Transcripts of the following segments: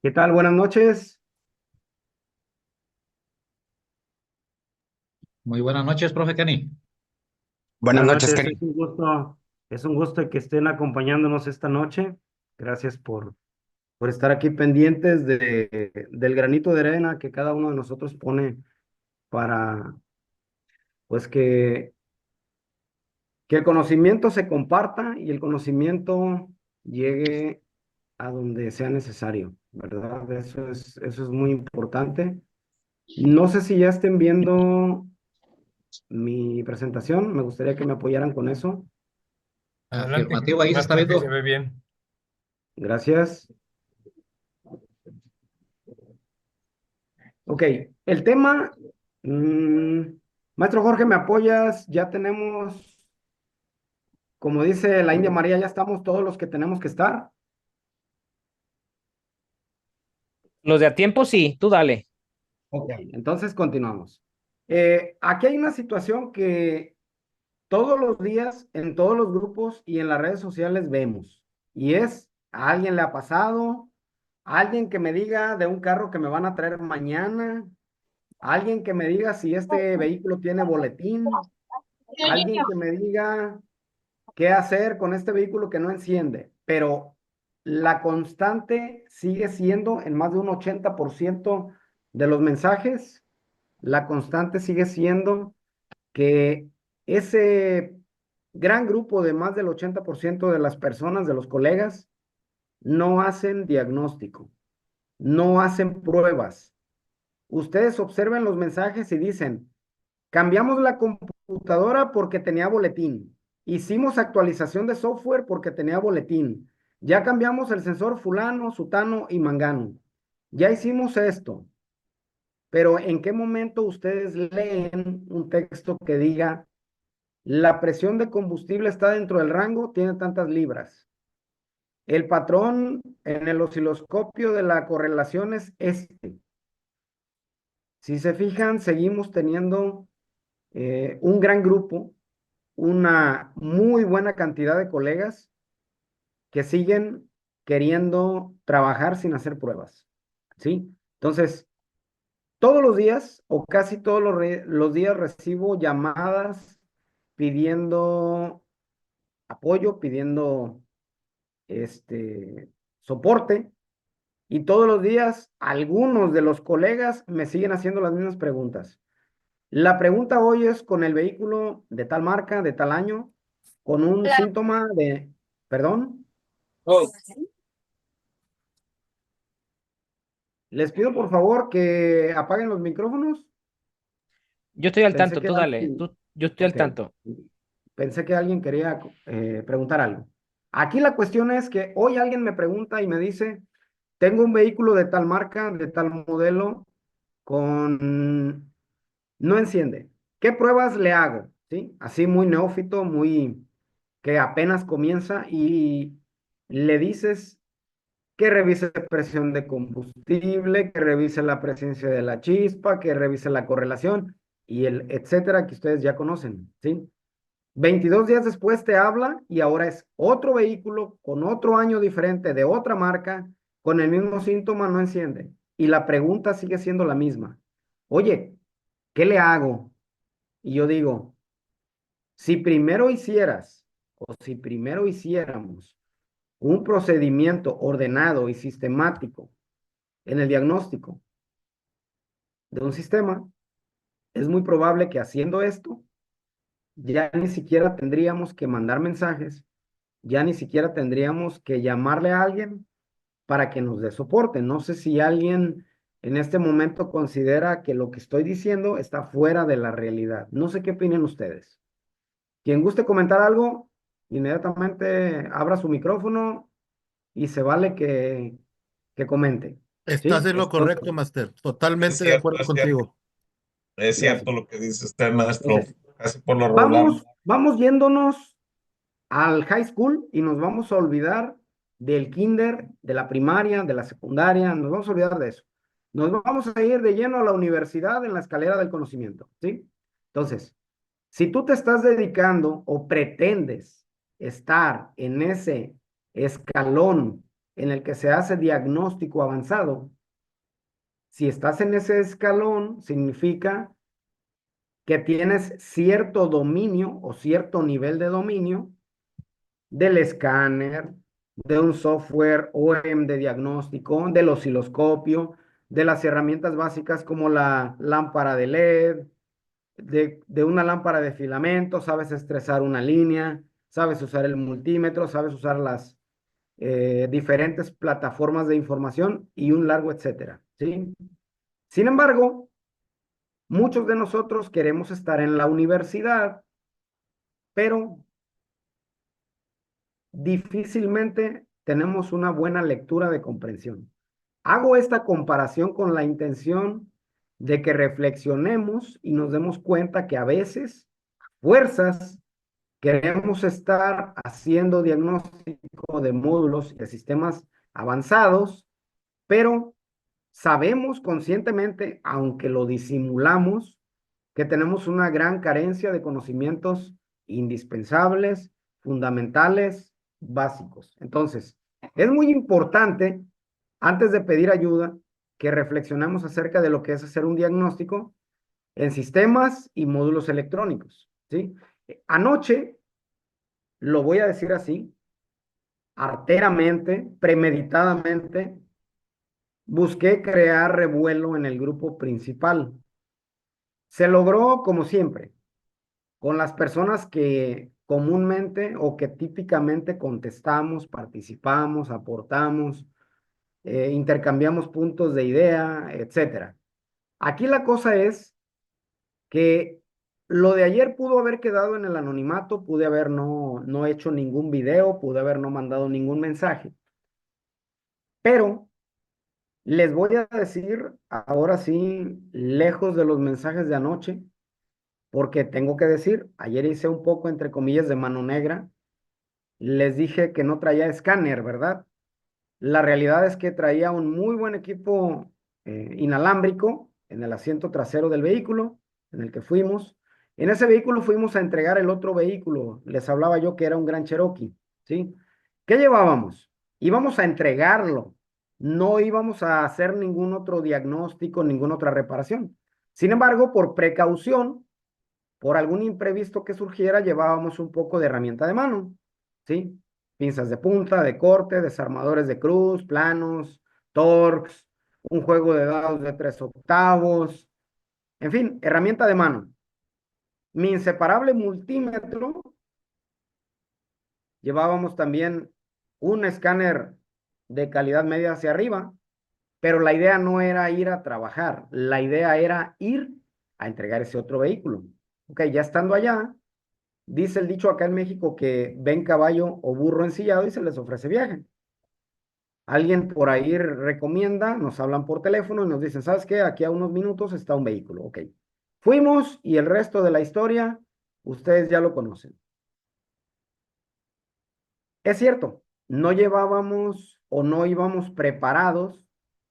¿Qué tal? Buenas noches. Muy buenas noches, profe Kenny. Buenas Buenas noches, noches. Kenny. Es un gusto que estén acompañándonos esta noche. Gracias por estar aquí pendientes del granito de arena que cada uno de nosotros pone para, pues, que el conocimiento se comparta y el conocimiento llegue a donde sea necesario, ¿verdad? Eso es muy importante. No sé si ya estén viendo mi presentación. Me gustaría que me apoyaran con eso. Adelante, Afirmativo, ahí se está Master, sí se viendo. ve bien. Gracias. Ok, el tema, mm, maestro Jorge, ¿me apoyas? Ya tenemos, como dice la India María, ya estamos todos los que tenemos que estar. Los de a tiempo, sí, tú dale. Ok, entonces continuamos. Aquí hay una situación que todos los días en todos los grupos y en las redes sociales vemos, y es, a alguien le ha pasado, a alguien que me diga de un carro que me van a traer mañana, a alguien que me diga si este vehículo tiene boletín, alguien que me diga qué hacer con este vehículo que no enciende, pero la constante sigue siendo en más de un 80% de los mensajes, la constante sigue siendo que ese gran grupo de más del 80% de las personas, de los colegas, no hacen diagnóstico, no hacen pruebas. Ustedes observen los mensajes y dicen, cambiamos la computadora porque tenía boletín. Hicimos actualización de software porque tenía boletín. Ya cambiamos el sensor fulano, sutano y mangano. Ya hicimos esto. Pero ¿en qué momento ustedes leen un texto que diga, la presión de combustible está dentro del rango, tiene tantas libras? El patrón en el osciloscopio de la correlación es este. Si se fijan, seguimos teniendo un gran grupo, una muy buena cantidad de colegas que siguen queriendo trabajar sin hacer pruebas, ¿sí? Entonces, todos los días o casi todos los días recibo llamadas pidiendo apoyo, pidiendo soporte, y todos los días algunos de los colegas me siguen haciendo las mismas preguntas. La pregunta hoy es con el vehículo de tal marca, de tal año, con un síntoma de, perdón, Oh, les pido por favor que apaguen los micrófonos. Yo estoy al Pensé tanto, que tú dale. alguien, Yo estoy al ok, tanto. pensé que alguien quería preguntar algo. Aquí la cuestión es que hoy alguien me pregunta y me dice, tengo un vehículo de tal marca, de tal modelo, con, no enciende. ¿Qué pruebas le hago? ¿Sí? Así muy neófito, muy que apenas comienza, y le dices que revise presión de combustible, que revise la presencia de la chispa, que revise la correlación y el etcétera que ustedes ya conocen, ¿sí? 22 días después te habla y ahora es otro vehículo con otro año diferente, de otra marca, con el mismo síntoma, no enciende. Y la pregunta sigue siendo la misma. Oye, ¿qué le hago? Y yo digo, si primero hicieras o si primero hiciéramos un procedimiento ordenado y sistemático en el diagnóstico de un sistema, es muy probable que haciendo esto ya ni siquiera tendríamos que mandar mensajes, ya ni siquiera tendríamos que llamarle a alguien para que nos dé soporte. No sé si alguien en este momento considera que lo que estoy diciendo está fuera de la realidad. No sé qué opinen ustedes. Quien guste comentar algo, inmediatamente abra su micrófono y se vale que comente. Estás ¿Sí? en lo correcto, Entonces, Master. Totalmente de acuerdo Es cierto, contigo. es gracias. cierto lo que dice usted, maestro. Entonces, Casi por lo regular. vamos yéndonos al high school y nos vamos a olvidar del kinder, de la primaria, de la secundaria, nos vamos a olvidar de eso. Nos vamos a ir de lleno a la universidad en la escalera del conocimiento, ¿sí? Entonces, si tú te estás dedicando o pretendes estar en ese escalón en el que se hace diagnóstico avanzado. Si estás en ese escalón, significa que tienes cierto dominio o cierto nivel de dominio del escáner, de un software OEM de diagnóstico, del osciloscopio, de las herramientas básicas como la lámpara de LED, de una lámpara de filamento, sabes estresar una línea, sabes usar el multímetro, sabes usar las diferentes plataformas de información y un largo etcétera, ¿sí? Sin embargo, muchos de nosotros queremos estar en la universidad, pero difícilmente tenemos una buena lectura de comprensión. Hago esta comparación con la intención de que reflexionemos y nos demos cuenta que a veces, a fuerzas, queremos estar haciendo diagnóstico de módulos y de sistemas avanzados, pero sabemos conscientemente, aunque lo disimulamos, que tenemos una gran carencia de conocimientos indispensables, fundamentales, básicos. Entonces, es muy importante, antes de pedir ayuda, que reflexionemos acerca de lo que es hacer un diagnóstico en sistemas y módulos electrónicos, ¿sí? Anoche, lo voy a decir así, arteramente, premeditadamente, busqué crear revuelo en el grupo principal. Se logró como siempre, con las personas que comúnmente o que típicamente contestamos, participamos, aportamos, intercambiamos puntos de idea, etcétera. Aquí la cosa es que lo de ayer pudo haber quedado en el anonimato, pude haber no hecho ningún video, pude haber no mandado ningún mensaje, pero les voy a decir ahora sí, lejos de los mensajes de anoche, porque tengo que decir, ayer hice un poco, entre comillas, de mano negra. Les dije que no traía escáner, ¿verdad? La realidad es que traía un muy buen equipo inalámbrico en el asiento trasero del vehículo en el que fuimos. En ese vehículo fuimos a entregar el otro vehículo. Les hablaba yo que era un Gran Cherokee, ¿sí? ¿Qué llevábamos? Íbamos a entregarlo. No íbamos a hacer ningún otro diagnóstico, ninguna otra reparación. Sin embargo, por precaución, por algún imprevisto que surgiera, llevábamos un poco de herramienta de mano, ¿sí? Pinzas de punta, de corte, desarmadores de cruz, planos, torx, un juego de dados de 3/8, en fin, herramienta de mano. Mi inseparable multímetro, llevábamos también un escáner de calidad media hacia arriba, pero la idea no era ir a trabajar, la idea era ir a entregar ese otro vehículo. Ok, ya estando allá, dice el dicho acá en México que ven caballo o burro ensillado y se les ofrece viaje. Alguien por ahí recomienda, nos hablan por teléfono y nos dicen, ¿sabes qué? Aquí a unos minutos está un vehículo. Ok. Fuimos y el resto de la historia, ustedes ya lo conocen. Es cierto, no llevábamos o no íbamos preparados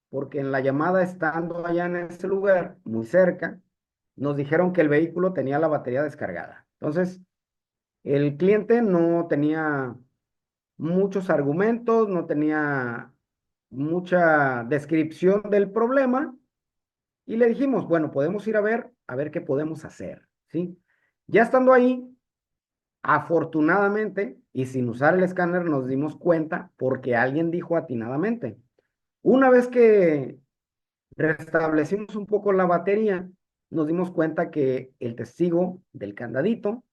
porque en la llamada estando allá en ese lugar, muy cerca, nos dijeron que el vehículo tenía la batería descargada. Entonces, el cliente no tenía muchos argumentos, no tenía mucha descripción del problema y le dijimos, bueno, podemos ir a ver qué podemos hacer, ¿sí? Ya estando ahí, afortunadamente, y sin usar el escáner, nos dimos cuenta porque alguien dijo atinadamente. Una vez que restablecimos un poco la batería, nos dimos cuenta que el testigo del candadito,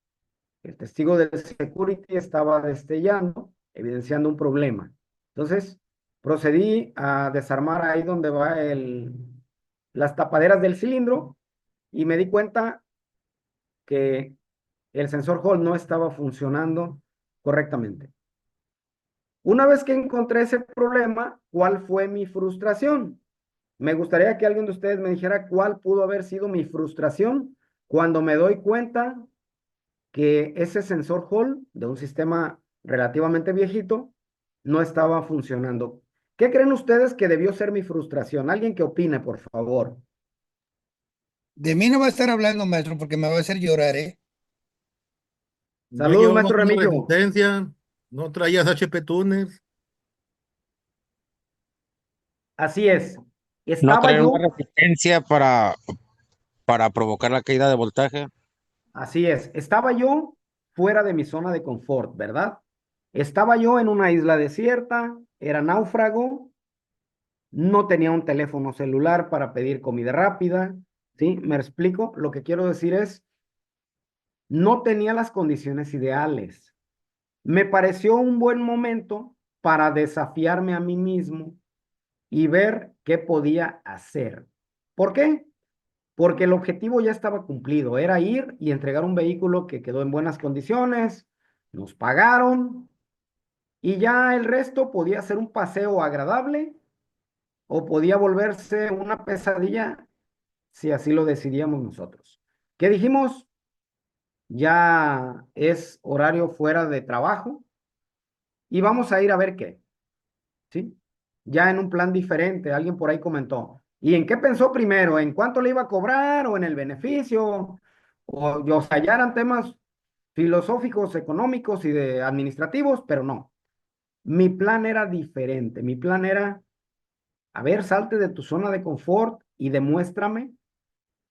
el testigo del security estaba destellando, evidenciando un problema. Entonces, procedí a desarmar ahí donde va las tapaderas del cilindro y me di cuenta que el sensor Hall no estaba funcionando correctamente. Una vez que encontré ese problema, ¿cuál fue mi frustración? Me gustaría que alguien de ustedes me dijera cuál pudo haber sido mi frustración cuando me doy cuenta que ese sensor Hall de un sistema relativamente viejito no estaba funcionando. ¿Qué creen ustedes que debió ser mi frustración? Alguien que opine, por favor. De mí no va a estar hablando, maestro, porque me va a hacer llorar, ¿eh? Ya Saludos, llevamos maestro una Remigio. resistencia, no traías HP Tuner. Así es. ¿No Estaba traer yo, una resistencia para provocar la caída de voltaje? así es, estaba yo fuera de mi zona de confort, ¿verdad? Estaba yo en una isla desierta, era náufrago, no tenía un teléfono celular para pedir comida rápida, ¿sí? ¿Me explico? Lo que quiero decir es, no tenía las condiciones ideales. Me pareció un buen momento para desafiarme a mí mismo y ver qué podía hacer. ¿Por qué? Porque el objetivo ya estaba cumplido, era ir y entregar un vehículo que quedó en buenas condiciones, nos pagaron y ya el resto podía ser un paseo agradable o podía volverse una pesadilla si así lo decidíamos nosotros. ¿Qué dijimos? Ya es horario fuera de trabajo y vamos a ir a ver qué, ¿sí? Ya en un plan diferente, alguien por ahí comentó. ¿Y en qué pensó primero? ¿En cuánto le iba a cobrar o en el beneficio? O sea, ya eran temas filosóficos, económicos y de administrativos, pero no. Mi plan era diferente. Mi plan era, a ver, salte de tu zona de confort y demuéstrame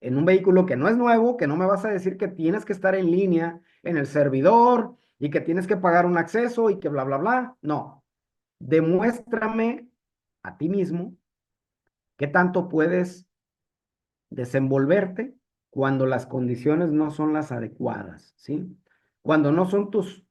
en un vehículo que no es nuevo, que no me vas a decir que tienes que estar en línea en el servidor y que tienes que pagar un acceso y que bla, bla, bla. No, demuéstrame a ti mismo qué tanto puedes desenvolverte cuando las condiciones no son las adecuadas, ¿sí? Cuando no son tus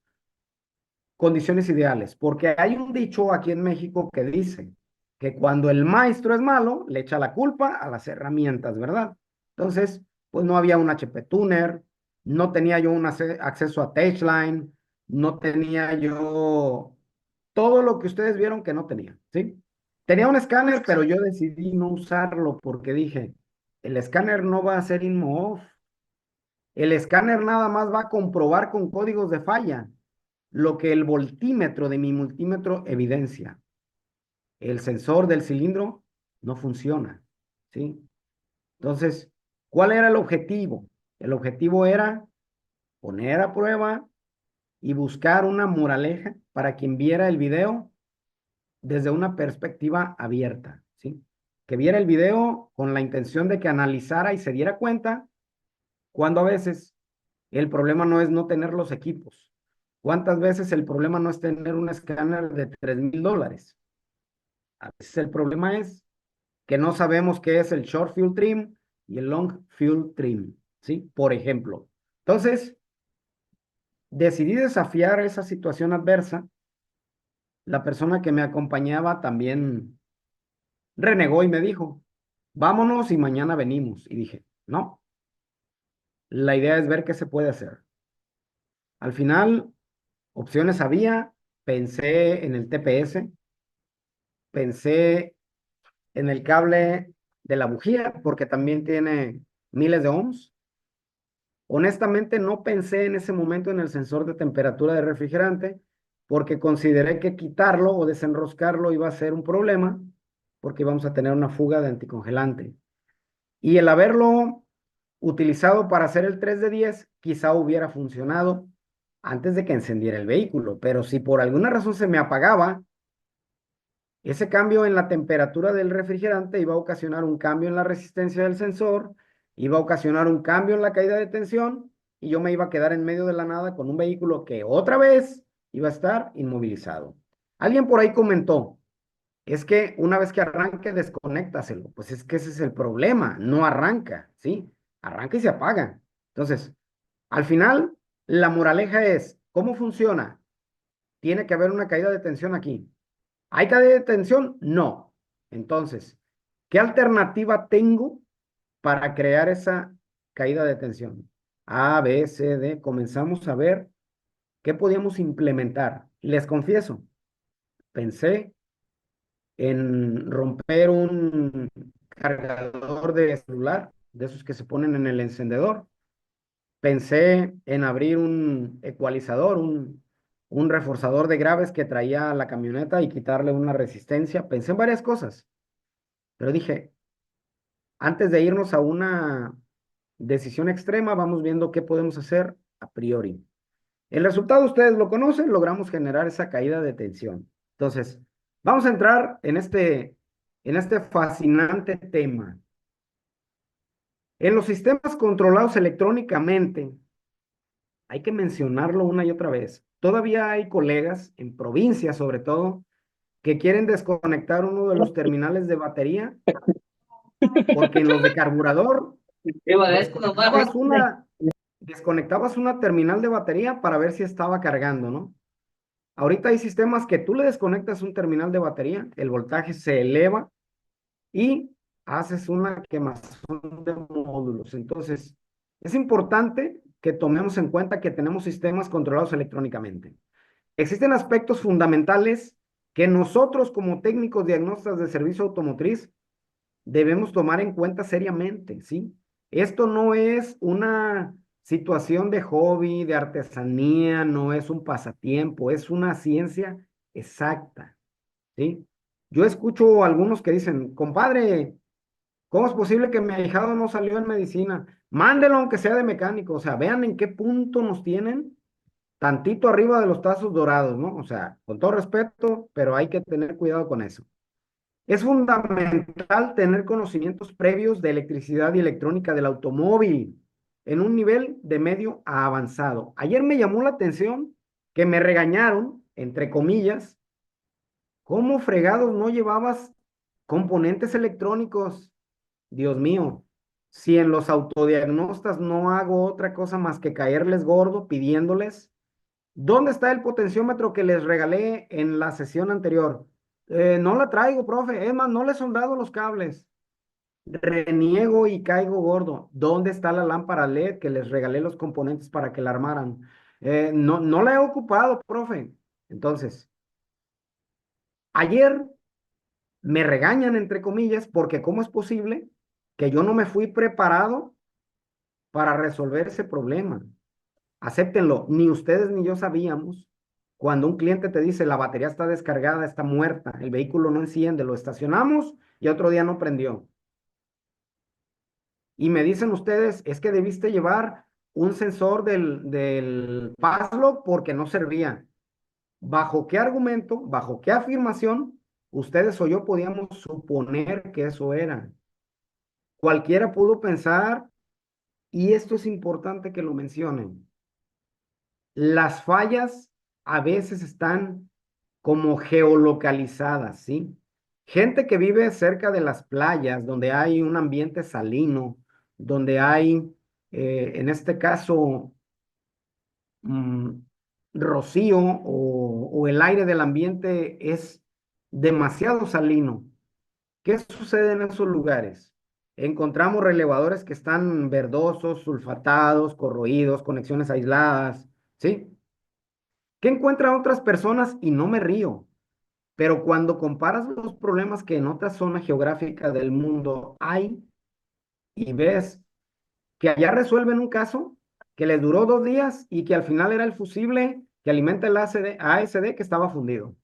condiciones ideales, porque hay un dicho aquí en México que dice que cuando el maestro es malo, le echa la culpa a las herramientas, ¿verdad? Entonces, pues no había un HP Tuner, no tenía yo un acceso a Touchline, no tenía yo todo lo que ustedes vieron que no tenía, ¿sí? Tenía un escáner, pero yo decidí no usarlo porque dije, el escáner no va a ser InmoOff, el escáner nada más va a comprobar con códigos de falla lo que el voltímetro de mi multímetro evidencia. El sensor del cilindro no funciona, ¿sí? Entonces, ¿cuál era el objetivo? El objetivo era poner a prueba y buscar una moraleja para quien viera el video desde una perspectiva abierta, ¿sí? Que viera el video con la intención de que analizara y se diera cuenta cuando a veces el problema no es no tener los equipos. ¿Cuántas veces el problema no es tener un escáner de $3,000? A veces el problema es que no sabemos qué es el short field trim y el long field trim, ¿sí? Por ejemplo. Entonces, decidí desafiar esa situación adversa. La persona que me acompañaba también renegó y me dijo, vámonos y mañana venimos. Y dije, no, la idea es ver qué se puede hacer. Al final, opciones había, pensé en el TPS, pensé en el cable de la bujía, porque también tiene miles de ohms. Honestamente, no pensé en ese momento en el sensor de temperatura de refrigerante, porque consideré que quitarlo o desenroscarlo iba a ser un problema, porque íbamos a tener una fuga de anticongelante. Y el haberlo utilizado para hacer el 3 de 10, quizá hubiera funcionado antes de que encendiera el vehículo, pero si por alguna razón se me apagaba, ese cambio en la temperatura del refrigerante iba a ocasionar un cambio en la resistencia del sensor, iba a ocasionar un cambio en la caída de tensión y yo me iba a quedar en medio de la nada con un vehículo que otra vez iba a estar inmovilizado. Alguien por ahí comentó, es que una vez que arranque, desconéctaselo. Pues es que ese es el problema, no arranca, ¿sí? Arranca y se apaga. Entonces, al final, la moraleja es, ¿cómo funciona? Tiene que haber una caída de tensión aquí. ¿Hay caída de tensión? No. Entonces, ¿qué alternativa tengo para crear esa caída de tensión? A, B, C, D. Comenzamos a ver qué podíamos implementar. Les confieso, pensé en romper un cargador de celular, de esos que se ponen en el encendedor. Pensé en abrir un ecualizador, un reforzador de graves que traía la camioneta y quitarle una resistencia. Pensé en varias cosas, pero dije, antes de irnos a una decisión extrema, vamos viendo qué podemos hacer a priori. El resultado ustedes lo conocen, logramos generar esa caída de tensión. Entonces, vamos a entrar en este en este fascinante tema. En los sistemas controlados electrónicamente, hay que mencionarlo una y otra vez. Todavía hay colegas, en provincias sobre todo, que quieren desconectar uno de los terminales de batería, porque en los de carburador desconectabas una terminal de batería para ver si estaba cargando, ¿no? Ahorita hay sistemas que tú le desconectas un terminal de batería, el voltaje se eleva y haces una quemazón de módulos. Entonces, es importante que tomemos en cuenta que tenemos sistemas controlados electrónicamente. Existen aspectos fundamentales que nosotros como técnicos diagnostas de servicio automotriz debemos tomar en cuenta seriamente, ¿sí? Esto no es una situación de hobby, de artesanía, no es un pasatiempo, es una ciencia exacta, ¿sí? Yo escucho a algunos que dicen, compadre, ¿cómo es posible que mi ahijado no salió en medicina? Mándelo aunque sea de mecánico, o sea, vean en qué punto nos tienen tantito arriba de los tazos dorados, ¿no? O sea, con todo respeto, pero hay que tener cuidado con eso. Es fundamental tener conocimientos previos de electricidad y electrónica del automóvil en un nivel de medio a avanzado. Ayer me llamó la atención que me regañaron, entre comillas, ¿cómo fregados no llevabas componentes electrónicos? Dios mío, si en los autodiagnostas no hago otra cosa más que caerles gordo pidiéndoles, ¿dónde está el potenciómetro que les regalé en la sesión anterior? No la traigo, profe. Es más, no le he soldado los cables. Reniego y caigo gordo. ¿Dónde está la lámpara LED que les regalé los componentes para que la armaran? No la he ocupado, profe. Entonces, ayer me regañan, entre comillas, porque ¿cómo es posible que yo no me fui preparado para resolver ese problema? Acéptenlo, ni ustedes ni yo sabíamos cuando un cliente te dice la batería está descargada, está muerta, el vehículo no enciende, lo estacionamos y otro día no prendió. Y me dicen ustedes, es que debiste llevar un sensor del Passlock porque no servía. ¿Bajo qué argumento, bajo qué afirmación ustedes o yo podíamos suponer que eso era? Cualquiera pudo pensar, y esto es importante que lo mencionen, las fallas a veces están como geolocalizadas, ¿sí? Gente que vive cerca de las playas, donde hay un ambiente salino, donde hay, en este caso, mm, rocío o el aire del ambiente es demasiado salino. ¿Qué sucede en esos lugares? Encontramos relevadores que están verdosos, sulfatados, corroídos, conexiones aisladas, ¿sí? ¿Qué encuentran otras personas? Y no me río, pero cuando comparas los problemas que en otra zona geográfica del mundo hay y ves que allá resuelven un caso que les duró 2 días y que al final era el fusible que alimenta el ASD que estaba fundido.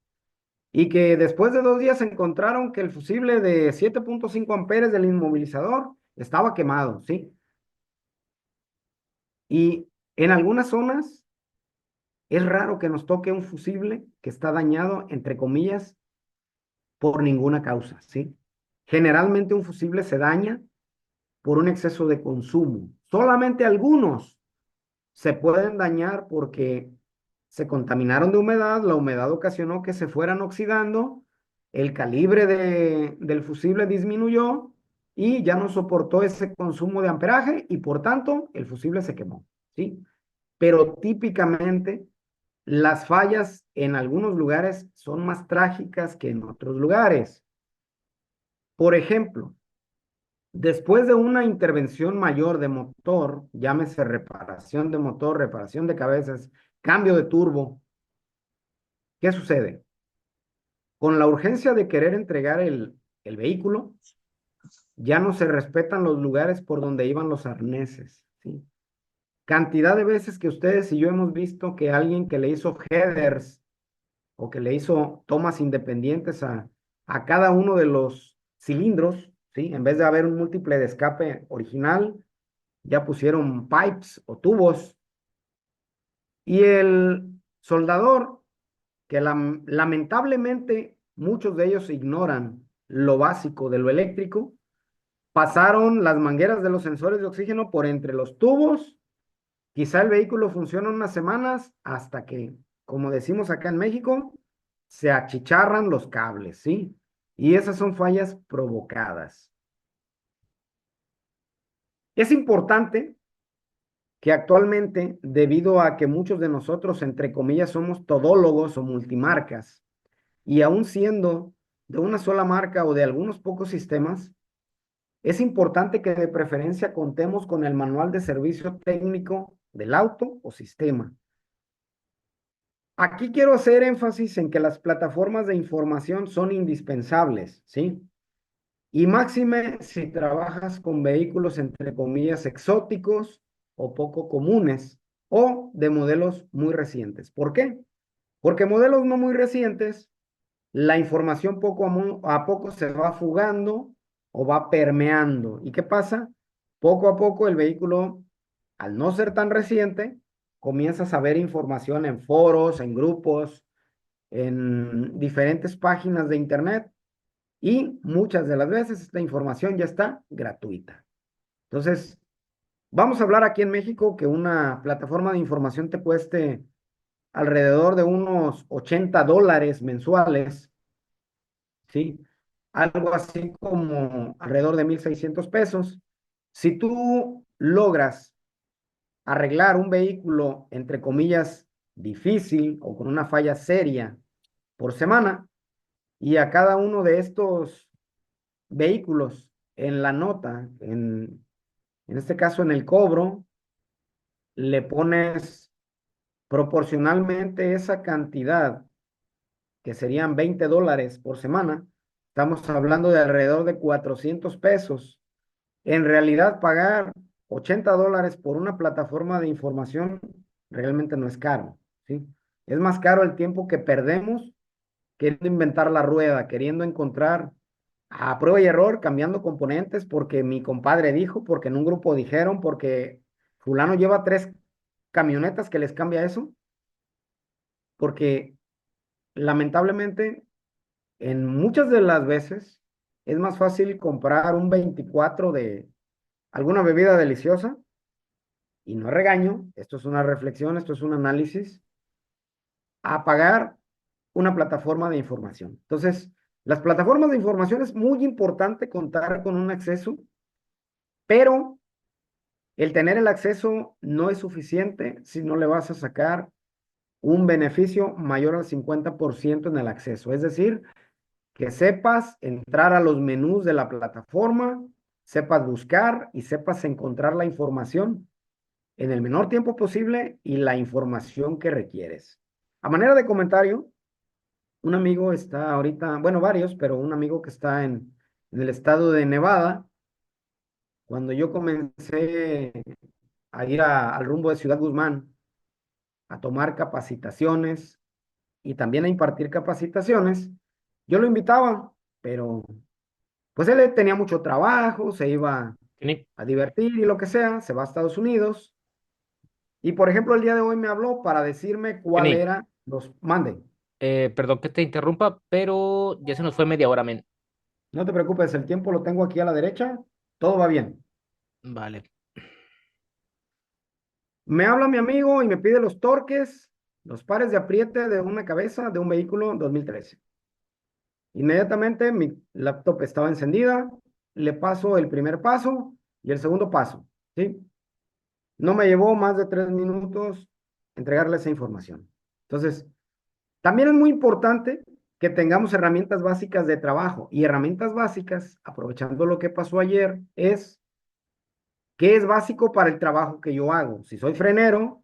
Y que después de 2 días encontraron que el fusible de 7.5 amperes del inmovilizador estaba quemado, ¿sí? Y en algunas zonas es raro que nos toque un fusible que está dañado, entre comillas, por ninguna causa, ¿sí? Generalmente un fusible se daña por un exceso de consumo. Solamente algunos se pueden dañar porque se contaminaron de humedad, la humedad ocasionó que se fueran oxidando, el calibre del fusible disminuyó y ya no soportó ese consumo de amperaje y por tanto el fusible se quemó, ¿sí? Pero típicamente las fallas en algunos lugares son más trágicas que en otros lugares. Por ejemplo, después de una intervención mayor de motor, llámese reparación de motor, reparación de cabezas, cambio de turbo, ¿qué sucede? Con la urgencia de querer entregar el vehículo, ya no se respetan los lugares por donde iban los arneses, ¿sí? Cantidad de veces que ustedes y yo hemos visto que alguien que le hizo headers o que le hizo tomas independientes a cada uno de los cilindros, ¿sí? En vez de haber un múltiple de escape original, ya pusieron pipes o tubos. Y el soldador, que lamentablemente muchos de ellos ignoran, lo básico de lo eléctrico, pasaron las mangueras de los sensores de oxígeno por entre los tubos. Quizá el vehículo funciona unas semanas hasta que, como decimos acá en México, se achicharran los cables, ¿sí? Y esas son fallas provocadas. Es importante que actualmente, debido a que muchos de nosotros, entre comillas, somos todólogos o multimarcas, y aún siendo de una sola marca o de algunos pocos sistemas, es importante que de preferencia contemos con el manual de servicio técnico del auto o sistema. Aquí quiero hacer énfasis en que las plataformas de información son indispensables, ¿sí? Y máxime si trabajas con vehículos entre comillas exóticos o poco comunes o de modelos muy recientes. ¿Por qué? Porque modelos no muy recientes, la información poco a poco se va fugando o va permeando. ¿Y qué pasa? Poco a poco el vehículo, al no ser tan reciente, comienza a saber información en foros, en grupos, en diferentes páginas de internet y muchas de las veces esta información ya está gratuita. Entonces, vamos a hablar aquí en México que una plataforma de información te cueste alrededor de unos $80 mensuales, ¿sí? Algo así como alrededor de 1,600 pesos. Si tú logras arreglar un vehículo, entre comillas, difícil o con una falla seria por semana, y a cada uno de estos vehículos en la nota, en este caso en el cobro, le pones proporcionalmente esa cantidad, que serían $20 por semana, estamos hablando de alrededor de 400 pesos. En realidad, pagar $80 por una plataforma de información realmente no es caro, ¿sí? Es más caro el tiempo que perdemos queriendo inventar la rueda, queriendo encontrar a prueba y error, cambiando componentes, porque mi compadre dijo, porque en un grupo dijeron, porque fulano lleva 3 camionetas que les cambia eso, porque lamentablemente en muchas de las veces es más fácil comprar un 24 de alguna bebida deliciosa, y no regaño, esto es una reflexión, esto es un análisis, a pagar una plataforma de información. Entonces, las plataformas de información es muy importante contar con un acceso, pero el tener el acceso no es suficiente si no le vas a sacar un beneficio mayor al 50% en el acceso. Es decir, que sepas entrar a los menús de la plataforma, sepas buscar y sepas encontrar la información en el menor tiempo posible y la información que requieres. A manera de comentario, un amigo está ahorita, bueno, varios, pero un amigo que está en el estado de Nevada, cuando yo comencé a ir al rumbo de Ciudad Guzmán, a tomar capacitaciones y también a impartir capacitaciones, yo lo invitaba, pero pues él tenía mucho trabajo, se iba Kenny, a divertir y lo que sea, se va a Estados Unidos. Y por ejemplo, el día de hoy me habló para decirme cuál Kenny, era los mande. perdón que te interrumpa, pero ya se nos fue media hora, men. No te preocupes, el tiempo lo tengo aquí a la derecha, todo va bien. Vale. Me habla mi amigo y me pide los torques, los pares de apriete de una cabeza de un vehículo 2013. Inmediatamente mi laptop estaba encendida, le paso el primer paso y el segundo paso, ¿sí? No me llevó más de 3 minutos entregarle esa información. Entonces, también es muy importante que tengamos herramientas básicas de trabajo, y herramientas básicas, aprovechando lo que pasó ayer, es qué es básico para el trabajo que yo hago. Si soy frenero,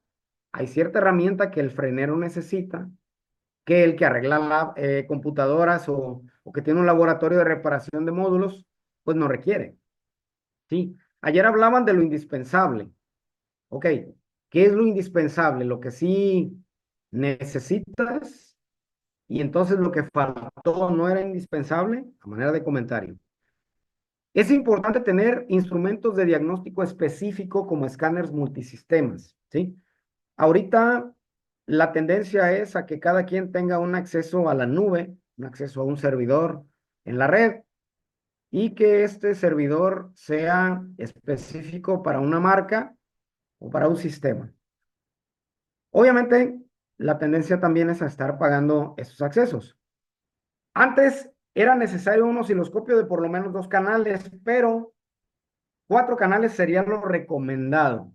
hay cierta herramienta que el frenero necesita, que el que arregla computadoras o que tiene un laboratorio de reparación de módulos, pues no requiere. ¿Sí? Ayer hablaban de lo indispensable. Ok, ¿qué es lo indispensable? Lo que sí necesitas, y entonces lo que faltó no era indispensable, a manera de comentario. Es importante tener instrumentos de diagnóstico específico como escáneres multisistemas, ¿sí? Ahorita la tendencia es a que cada quien tenga un acceso a la nube, un acceso a un servidor en la red, y que este servidor sea específico para una marca o para un sistema. Obviamente, la tendencia también es a estar pagando esos accesos. Antes era necesario un osciloscopio de por lo menos 2 canales, pero 4 canales sería lo recomendado.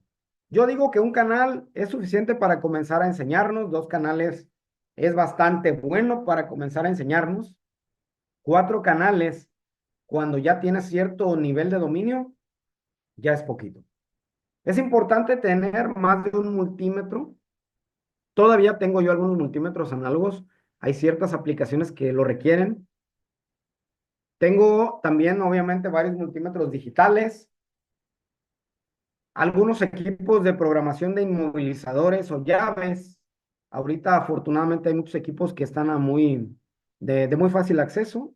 Yo digo que un canal es suficiente para comenzar a enseñarnos, 2 canales es bastante bueno para comenzar a enseñarnos, 4 canales, cuando ya tienes cierto nivel de dominio, ya es poquito. Es importante tener más de un multímetro. Todavía tengo yo algunos multímetros análogos, hay ciertas aplicaciones que lo requieren. Tengo también, obviamente, varios multímetros digitales, algunos equipos de programación de inmovilizadores o llaves. Ahorita, afortunadamente, hay muchos equipos que están de muy fácil acceso.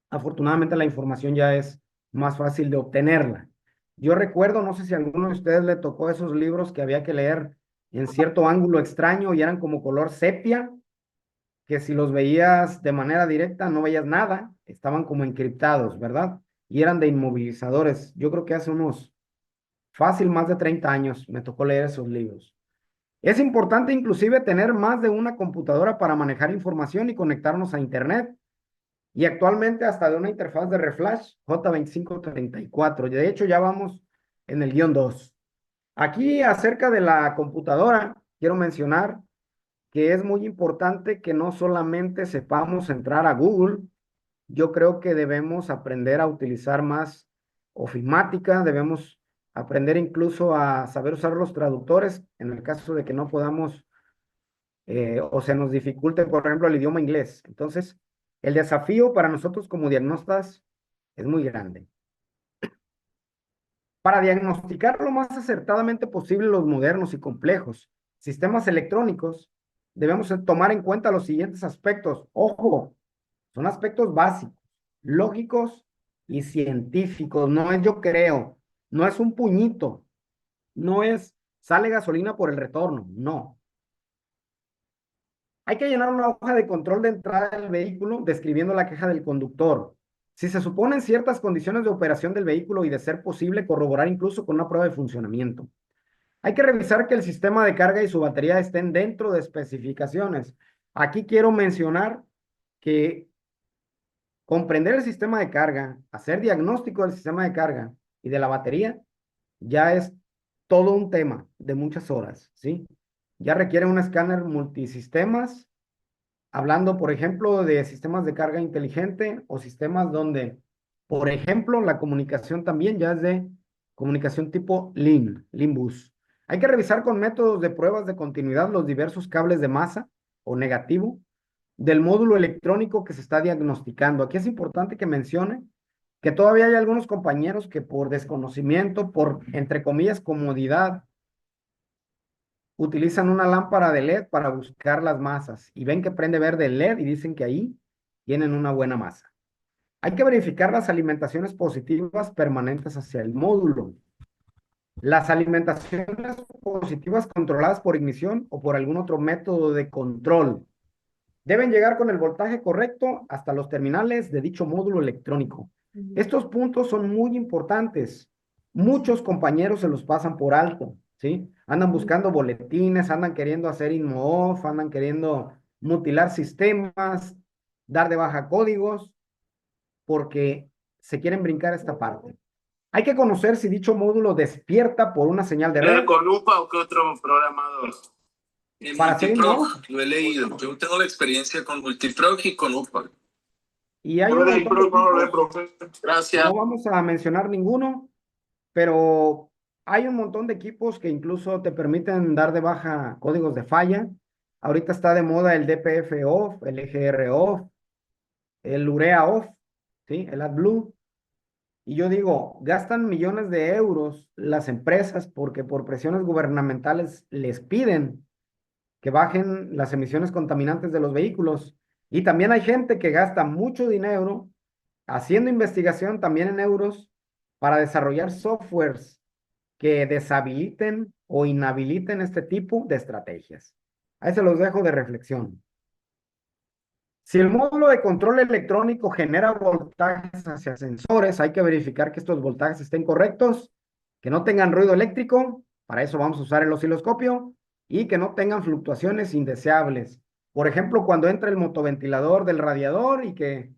Afortunadamente, la información ya es más fácil de obtenerla. Yo recuerdo, no sé si a alguno de ustedes le tocó esos libros que había que leer en cierto ángulo extraño y eran como color sepia, que si los veías de manera directa no veías nada, estaban como encriptados, ¿verdad? Y eran de inmovilizadores. Yo creo que hace unos fácil más de 30 años me tocó leer esos libros. Es importante inclusive tener más de una computadora para manejar información y conectarnos a Internet. Y actualmente hasta de una interfaz de reflash J2534. De hecho, ya vamos en el guión 2. Aquí acerca de la computadora, quiero mencionar que es muy importante que no solamente sepamos entrar a Google, yo creo que debemos aprender a utilizar más ofimática, debemos aprender incluso a saber usar los traductores en el caso de que no podamos o se nos dificulte, por ejemplo, el idioma inglés. Entonces, el desafío para nosotros como diagnostas es muy grande. Para diagnosticar lo más acertadamente posible los modernos y complejos sistemas electrónicos, debemos tomar en cuenta los siguientes aspectos. Ojo, son aspectos básicos, lógicos y científicos. No es yo creo, no es un puñito, no es sale gasolina por el retorno, no. Hay que llenar una hoja de control de entrada del vehículo describiendo la queja del conductor. Si se suponen ciertas condiciones de operación del vehículo y de ser posible corroborar incluso con una prueba de funcionamiento. Hay que revisar que el sistema de carga y su batería estén dentro de especificaciones. Aquí quiero mencionar que comprender el sistema de carga, hacer diagnóstico del sistema de carga y de la batería, ya es todo un tema de muchas horas, ¿sí? Ya requiere un escáner multisistemas, hablando, por ejemplo, de sistemas de carga inteligente o sistemas donde, por ejemplo, la comunicación también ya es de comunicación tipo LIN bus. Hay que revisar con métodos de pruebas de continuidad los diversos cables de masa o negativo del módulo electrónico que se está diagnosticando. Aquí es importante que mencione que todavía hay algunos compañeros que por desconocimiento, por, entre comillas, comodidad, utilizan una lámpara de LED para buscar las masas y ven que prende verde el LED y dicen que ahí tienen una buena masa. Hay que verificar las alimentaciones positivas permanentes hacia el módulo. Las alimentaciones positivas controladas por ignición o por algún otro método de control deben llegar con el voltaje correcto hasta los terminales de dicho módulo electrónico. Estos puntos son muy importantes. Muchos compañeros se los pasan por alto, ¿sí? Andan buscando boletines, andan queriendo hacer InmoOff, andan queriendo mutilar sistemas, dar de baja códigos, porque se quieren brincar esta parte. Hay que conocer si dicho módulo despierta por una señal de red. ¿Con UPA o qué otro programador? En Para hacer Multiprog, lo he leído. Yo tengo la experiencia con Multiprog y con UPA. Y hay un montón de equipos, Gracias. no vamos a mencionar ninguno, pero hay un montón de equipos que incluso te permiten dar de baja códigos de falla. Ahorita está de moda el DPF off, el EGR off, el Urea off, ¿sí? El AdBlue. Y yo digo, gastan millones de euros las empresas porque por presiones gubernamentales les piden que bajen las emisiones contaminantes de los vehículos. Y también hay gente que gasta mucho dinero haciendo investigación también en euros para desarrollar softwares que deshabiliten o inhabiliten este tipo de estrategias. Ahí se los dejo de reflexión. Si el módulo de control electrónico genera voltajes hacia sensores, hay que verificar que estos voltajes estén correctos, que no tengan ruido eléctrico, para eso vamos a usar el osciloscopio, y que no tengan fluctuaciones indeseables. Por ejemplo, cuando entra el motoventilador del radiador y que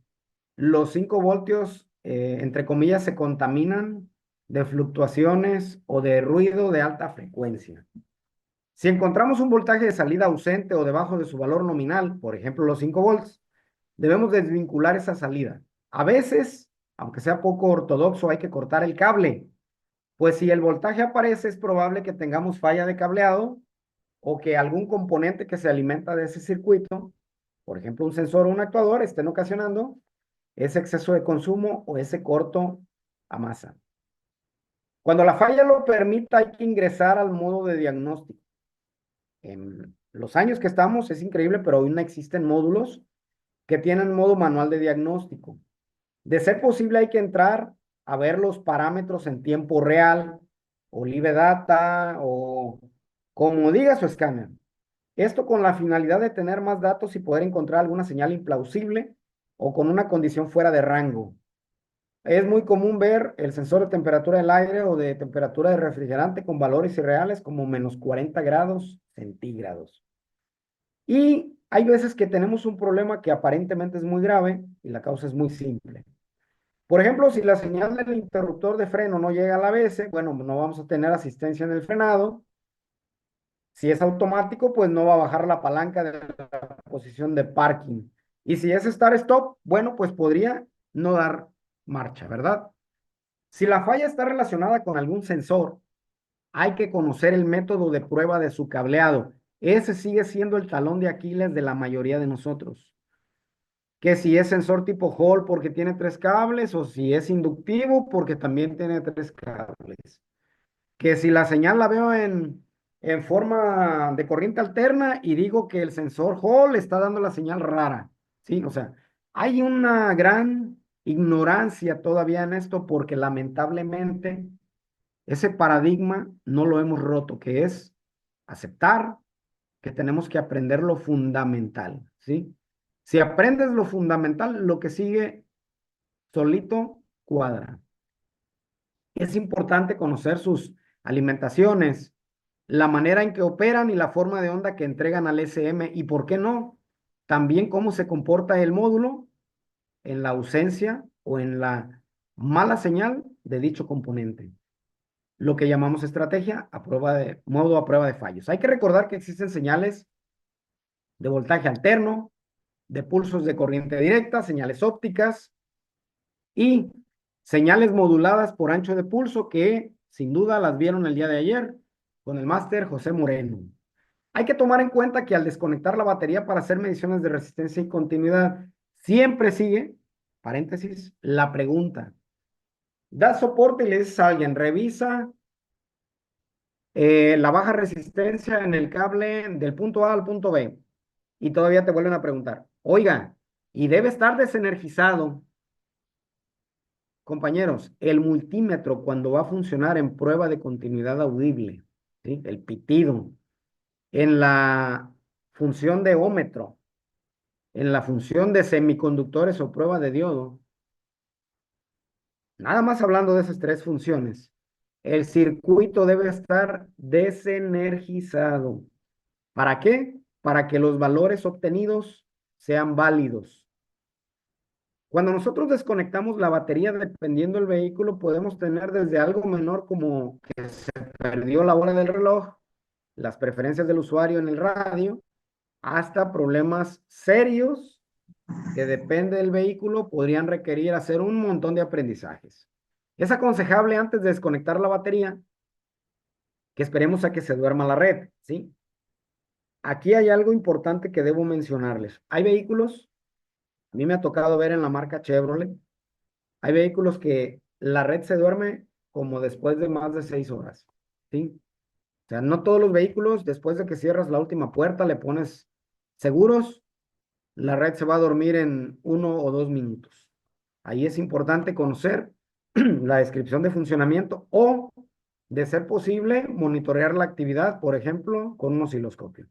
los 5 voltios, entre comillas, se contaminan de fluctuaciones o de ruido de alta frecuencia. Si encontramos un voltaje de salida ausente o debajo de su valor nominal, por ejemplo los 5 volts, debemos desvincular esa salida. A veces, aunque sea poco ortodoxo, hay que cortar el cable, pues si el voltaje aparece es probable que tengamos falla de cableado o que algún componente que se alimenta de ese circuito, por ejemplo un sensor o un actuador, estén ocasionando ese exceso de consumo o ese corto a masa. Cuando la falla lo permita, hay que ingresar al modo de diagnóstico. En los años que estamos es increíble, pero aún no existen módulos que tienen modo manual de diagnóstico. De ser posible, hay que entrar a ver los parámetros en tiempo real, o live data, o como diga su escáner. Esto con la finalidad de tener más datos y poder encontrar alguna señal implausible o con una condición fuera de rango. Es muy común ver el sensor de temperatura del aire o de temperatura de refrigerante con valores irreales como menos 40 grados centígrados. Y hay veces que tenemos un problema que aparentemente es muy grave y la causa es muy simple. Por ejemplo, si la señal del interruptor de freno no llega a la ABS, bueno, no vamos a tener asistencia en el frenado. Si es automático, pues no va a bajar la palanca de la posición de parking. Y si es start-stop, bueno, pues podría no dar marcha, ¿verdad? Si la falla está relacionada con algún sensor, hay que conocer el método de prueba de su cableado. Ese sigue siendo el talón de Aquiles de la mayoría de nosotros. Que si es sensor tipo Hall porque tiene 3 cables, o si es inductivo porque también tiene 3 cables. Que si la señal la veo en forma de corriente alterna y digo que el sensor Hall está dando la señal rara, ¿sí? O sea, hay una gran ignorancia todavía en esto porque lamentablemente ese paradigma no lo hemos roto, que es aceptar que tenemos que aprender lo fundamental, ¿sí? Si aprendes lo fundamental, lo que sigue solito cuadra. Es importante conocer sus alimentaciones, la manera en que operan y la forma de onda que entregan al SM y, ¿por qué no? También cómo se comporta el módulo en la ausencia o en la mala señal de dicho componente. Lo que llamamos estrategia modo a prueba de fallos. Hay que recordar que existen señales de voltaje alterno, de pulsos de corriente directa, señales ópticas y señales moduladas por ancho de pulso que sin duda las vieron el día de ayer con el máster José Moreno. Hay que tomar en cuenta que al desconectar la batería para hacer mediciones de resistencia y continuidad, siempre sigue, paréntesis, la pregunta. Das soporte y le dices a alguien, revisa la baja resistencia en el cable del punto A al punto B. Y todavía te vuelven a preguntar, oiga, y debe estar desenergizado. Compañeros, el multímetro cuando va a funcionar en prueba de continuidad audible, ¿sí? El pitido, en la función de ómetro, en la función de semiconductores o prueba de diodo, nada más hablando de esas 3 funciones, el circuito debe estar desenergizado. ¿Para qué? Para que los valores obtenidos sean válidos. Cuando nosotros desconectamos la batería, dependiendo del vehículo, podemos tener desde algo menor como que se perdió la hora del reloj, las preferencias del usuario en el radio, hasta problemas serios que depende del vehículo, podrían requerir hacer un montón de aprendizajes. Es aconsejable antes de desconectar la batería que esperemos a que se duerma la red, ¿sí? Aquí hay algo importante que debo mencionarles. Hay vehículos, a mí me ha tocado ver en la marca Chevrolet, hay vehículos que la red se duerme como después de más de 6 horas, ¿sí? O sea, no todos los vehículos, después de que cierras la última puerta, le pones seguros, la red se va a dormir en 1 o 2 minutos. Ahí es importante conocer la descripción de funcionamiento o, de ser posible, monitorear la actividad, por ejemplo, con un osciloscopio.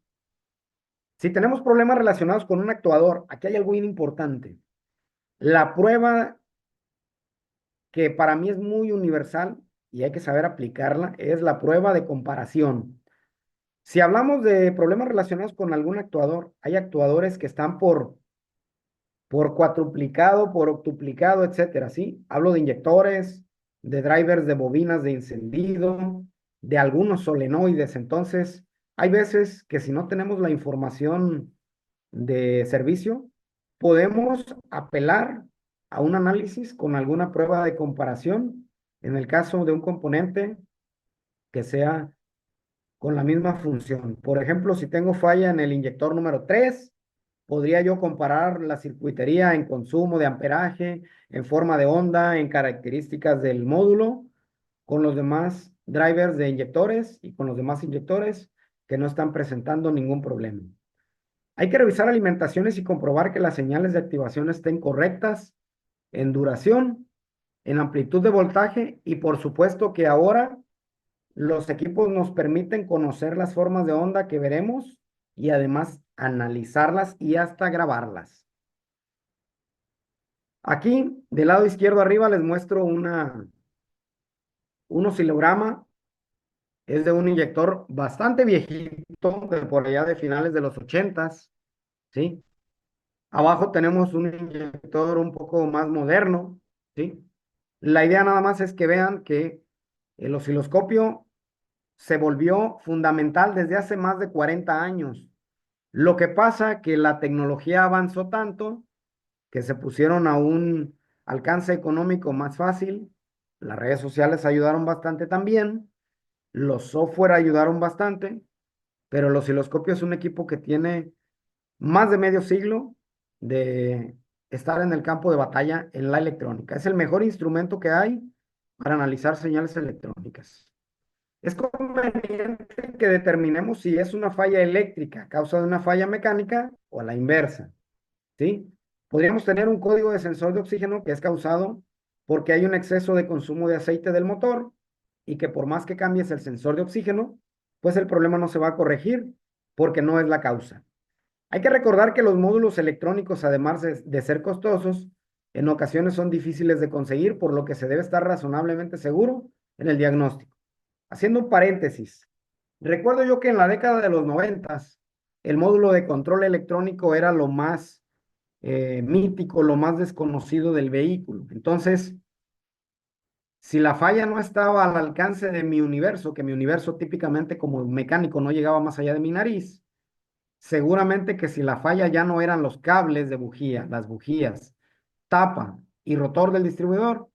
Si tenemos problemas relacionados con un actuador, aquí hay algo bien importante. La prueba que para mí es muy universal y hay que saber aplicarla es la prueba de comparación. Si hablamos de problemas relacionados con algún actuador, hay actuadores que están por cuatruplicado, por octuplicado, etcétera, ¿sí? Hablo de inyectores, de drivers de bobinas de encendido, de algunos solenoides. Entonces, hay veces que si no tenemos la información de servicio, podemos apelar a un análisis con alguna prueba de comparación en el caso de un componente que sea con la misma función. Por ejemplo, si tengo falla en el inyector número 3, podría yo comparar la circuitería en consumo de amperaje, en forma de onda, en características del módulo, con los demás drivers de inyectores y con los demás inyectores que no están presentando ningún problema. Hay que revisar alimentaciones y comprobar que las señales de activación estén correctas en duración, en amplitud de voltaje y por supuesto que ahora los equipos nos permiten conocer las formas de onda que veremos y además analizarlas y hasta grabarlas. Aquí, del lado izquierdo arriba, les muestro un oscilograma. Es de un inyector bastante viejito, de por allá de finales de los 80s, ¿sí? Abajo tenemos un inyector un poco más moderno, ¿sí? La idea nada más es que vean que el osciloscopio se volvió fundamental desde hace más de 40 años. Lo que pasa que la tecnología avanzó tanto que se pusieron a un alcance económico más fácil. Las redes sociales ayudaron bastante también. Los software ayudaron bastante, pero el osciloscopio es un equipo que tiene más de medio siglo de estar en el campo de batalla en la electrónica. Es el mejor instrumento que hay para analizar señales electrónicas. Es conveniente que determinemos si es una falla eléctrica a causa de una falla mecánica o a la inversa, ¿sí? Podríamos tener un código de sensor de oxígeno que es causado porque hay un exceso de consumo de aceite del motor y que por más que cambies el sensor de oxígeno, pues el problema no se va a corregir porque no es la causa. Hay que recordar que los módulos electrónicos, además de ser costosos, en ocasiones son difíciles de conseguir, por lo que se debe estar razonablemente seguro en el diagnóstico. Haciendo un paréntesis, recuerdo yo que en la década de los 90, el módulo de control electrónico era lo más mítico, lo más desconocido del vehículo. Entonces, si la falla no estaba al alcance de mi universo, que mi universo típicamente como mecánico no llegaba más allá de mi nariz, seguramente que si la falla ya no eran los cables de bujía, las bujías, tapa y rotor del distribuidor,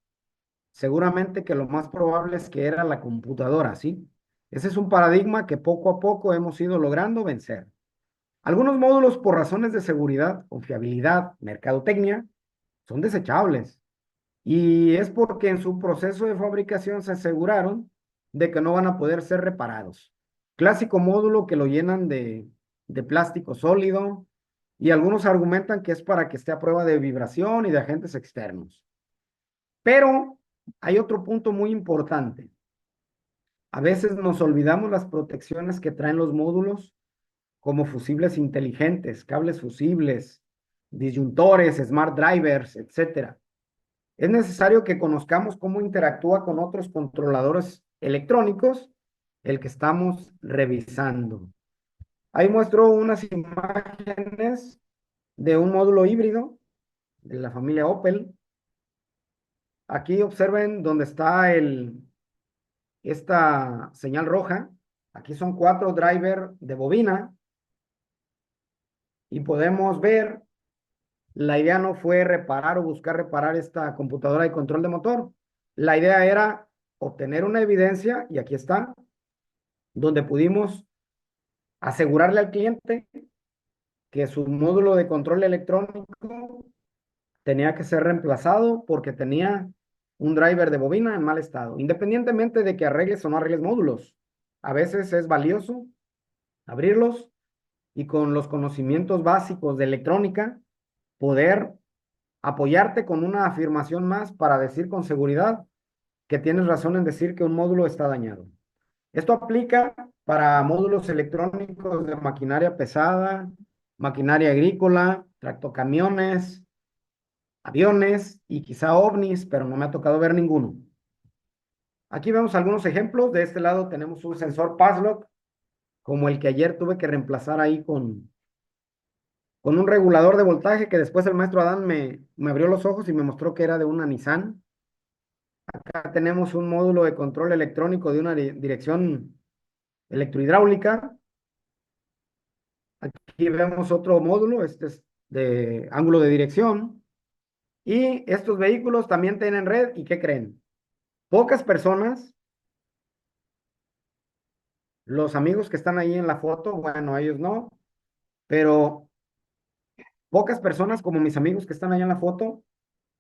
seguramente que lo más probable es que era la computadora, ¿sí? Ese es un paradigma que poco a poco hemos ido logrando vencer. Algunos módulos por razones de seguridad, confiabilidad, mercadotecnia, son desechables. Y es porque en su proceso de fabricación se aseguraron de que no van a poder ser reparados. Clásico módulo que lo llenan de plástico sólido y algunos argumentan que es para que esté a prueba de vibración y de agentes externos. Pero hay otro punto muy importante. A veces nos olvidamos las protecciones que traen los módulos como fusibles inteligentes, cables fusibles, disyuntores, smart drivers, etcétera. Es necesario que conozcamos cómo interactúa con otros controladores electrónicos el que estamos revisando. Ahí muestro unas imágenes de un módulo híbrido de la familia Opel. Aquí observen dónde está esta señal roja. Aquí son 4 drivers de bobina y podemos ver, la idea no fue reparar o buscar reparar esta computadora de control de motor. La idea era obtener una evidencia, y aquí está, donde pudimos asegurarle al cliente que su módulo de control electrónico tenía que ser reemplazado porque tenía un driver de bobina en mal estado, independientemente de que arregles o no arregles módulos. A veces es valioso abrirlos y con los conocimientos básicos de electrónica poder apoyarte con una afirmación más para decir con seguridad que tienes razón en decir que un módulo está dañado. Esto aplica para módulos electrónicos de maquinaria pesada, maquinaria agrícola, tractocamiones, aviones y quizá ovnis, pero no me ha tocado ver ninguno. Aquí vemos algunos ejemplos. De este lado tenemos un sensor Passlock, como el que ayer tuve que reemplazar ahí con un regulador de voltaje que después el maestro Adán me abrió los ojos y me mostró que era de una Nissan. Acá tenemos un módulo de control electrónico de una dirección electrohidráulica. Aquí vemos otro módulo, este es de ángulo de dirección. Y estos vehículos también tienen red. ¿Y qué creen? Pocas personas, los amigos que están ahí en la foto, bueno, ellos no, pero pocas personas como mis amigos que están ahí en la foto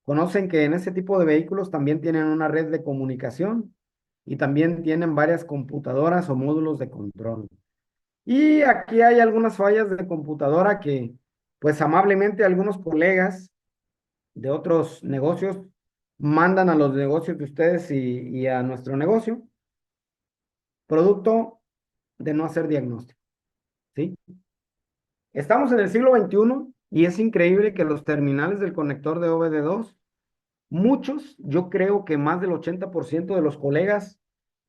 conocen que en ese tipo de vehículos también tienen una red de comunicación y también tienen varias computadoras o módulos de control. Y aquí hay algunas fallas de computadora que, pues amablemente algunos colegas de otros negocios mandan a los negocios de ustedes y a nuestro negocio, producto de no hacer diagnóstico, ¿sí? Estamos en el siglo XXI y es increíble que los terminales del conector de OBD2, muchos, yo creo que más del 80% de los colegas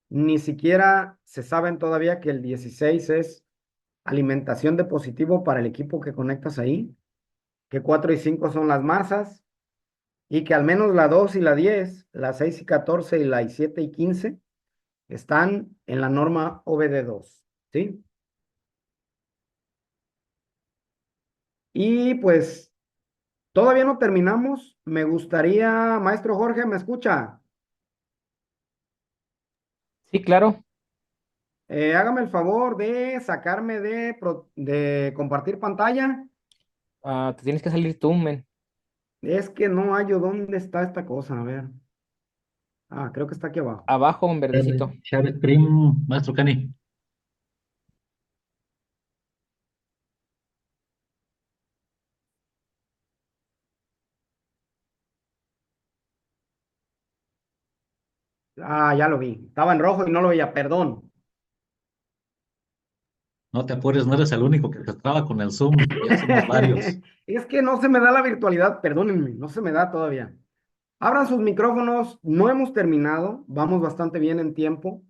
ni siquiera se saben todavía que el 16 es alimentación de positivo para el equipo que conectas ahí, que 4 y 5 son las masas, y que al menos la 2 y la 10, la 6 y 14 y la 7 y 15 están en la norma OBD2, ¿sí? Y pues todavía no terminamos. Me gustaría, maestro Jorge, ¿me escucha? Sí, claro. Hágame el favor de sacarme de compartir pantalla. Te tienes que salir tú, men. Es que no hallo dónde está esta cosa. A ver. Ah, creo que está aquí abajo. Abajo en verdecito. Share screen, maestro Kenny. Ah, ya lo vi. Estaba en rojo y no lo veía, perdón. No te apures, no eres el único que se traba con el Zoom. Ya somos varios. Es que no se me da la virtualidad, perdónenme, no se me da todavía. Abran sus micrófonos, no hemos terminado, vamos bastante bien en tiempo.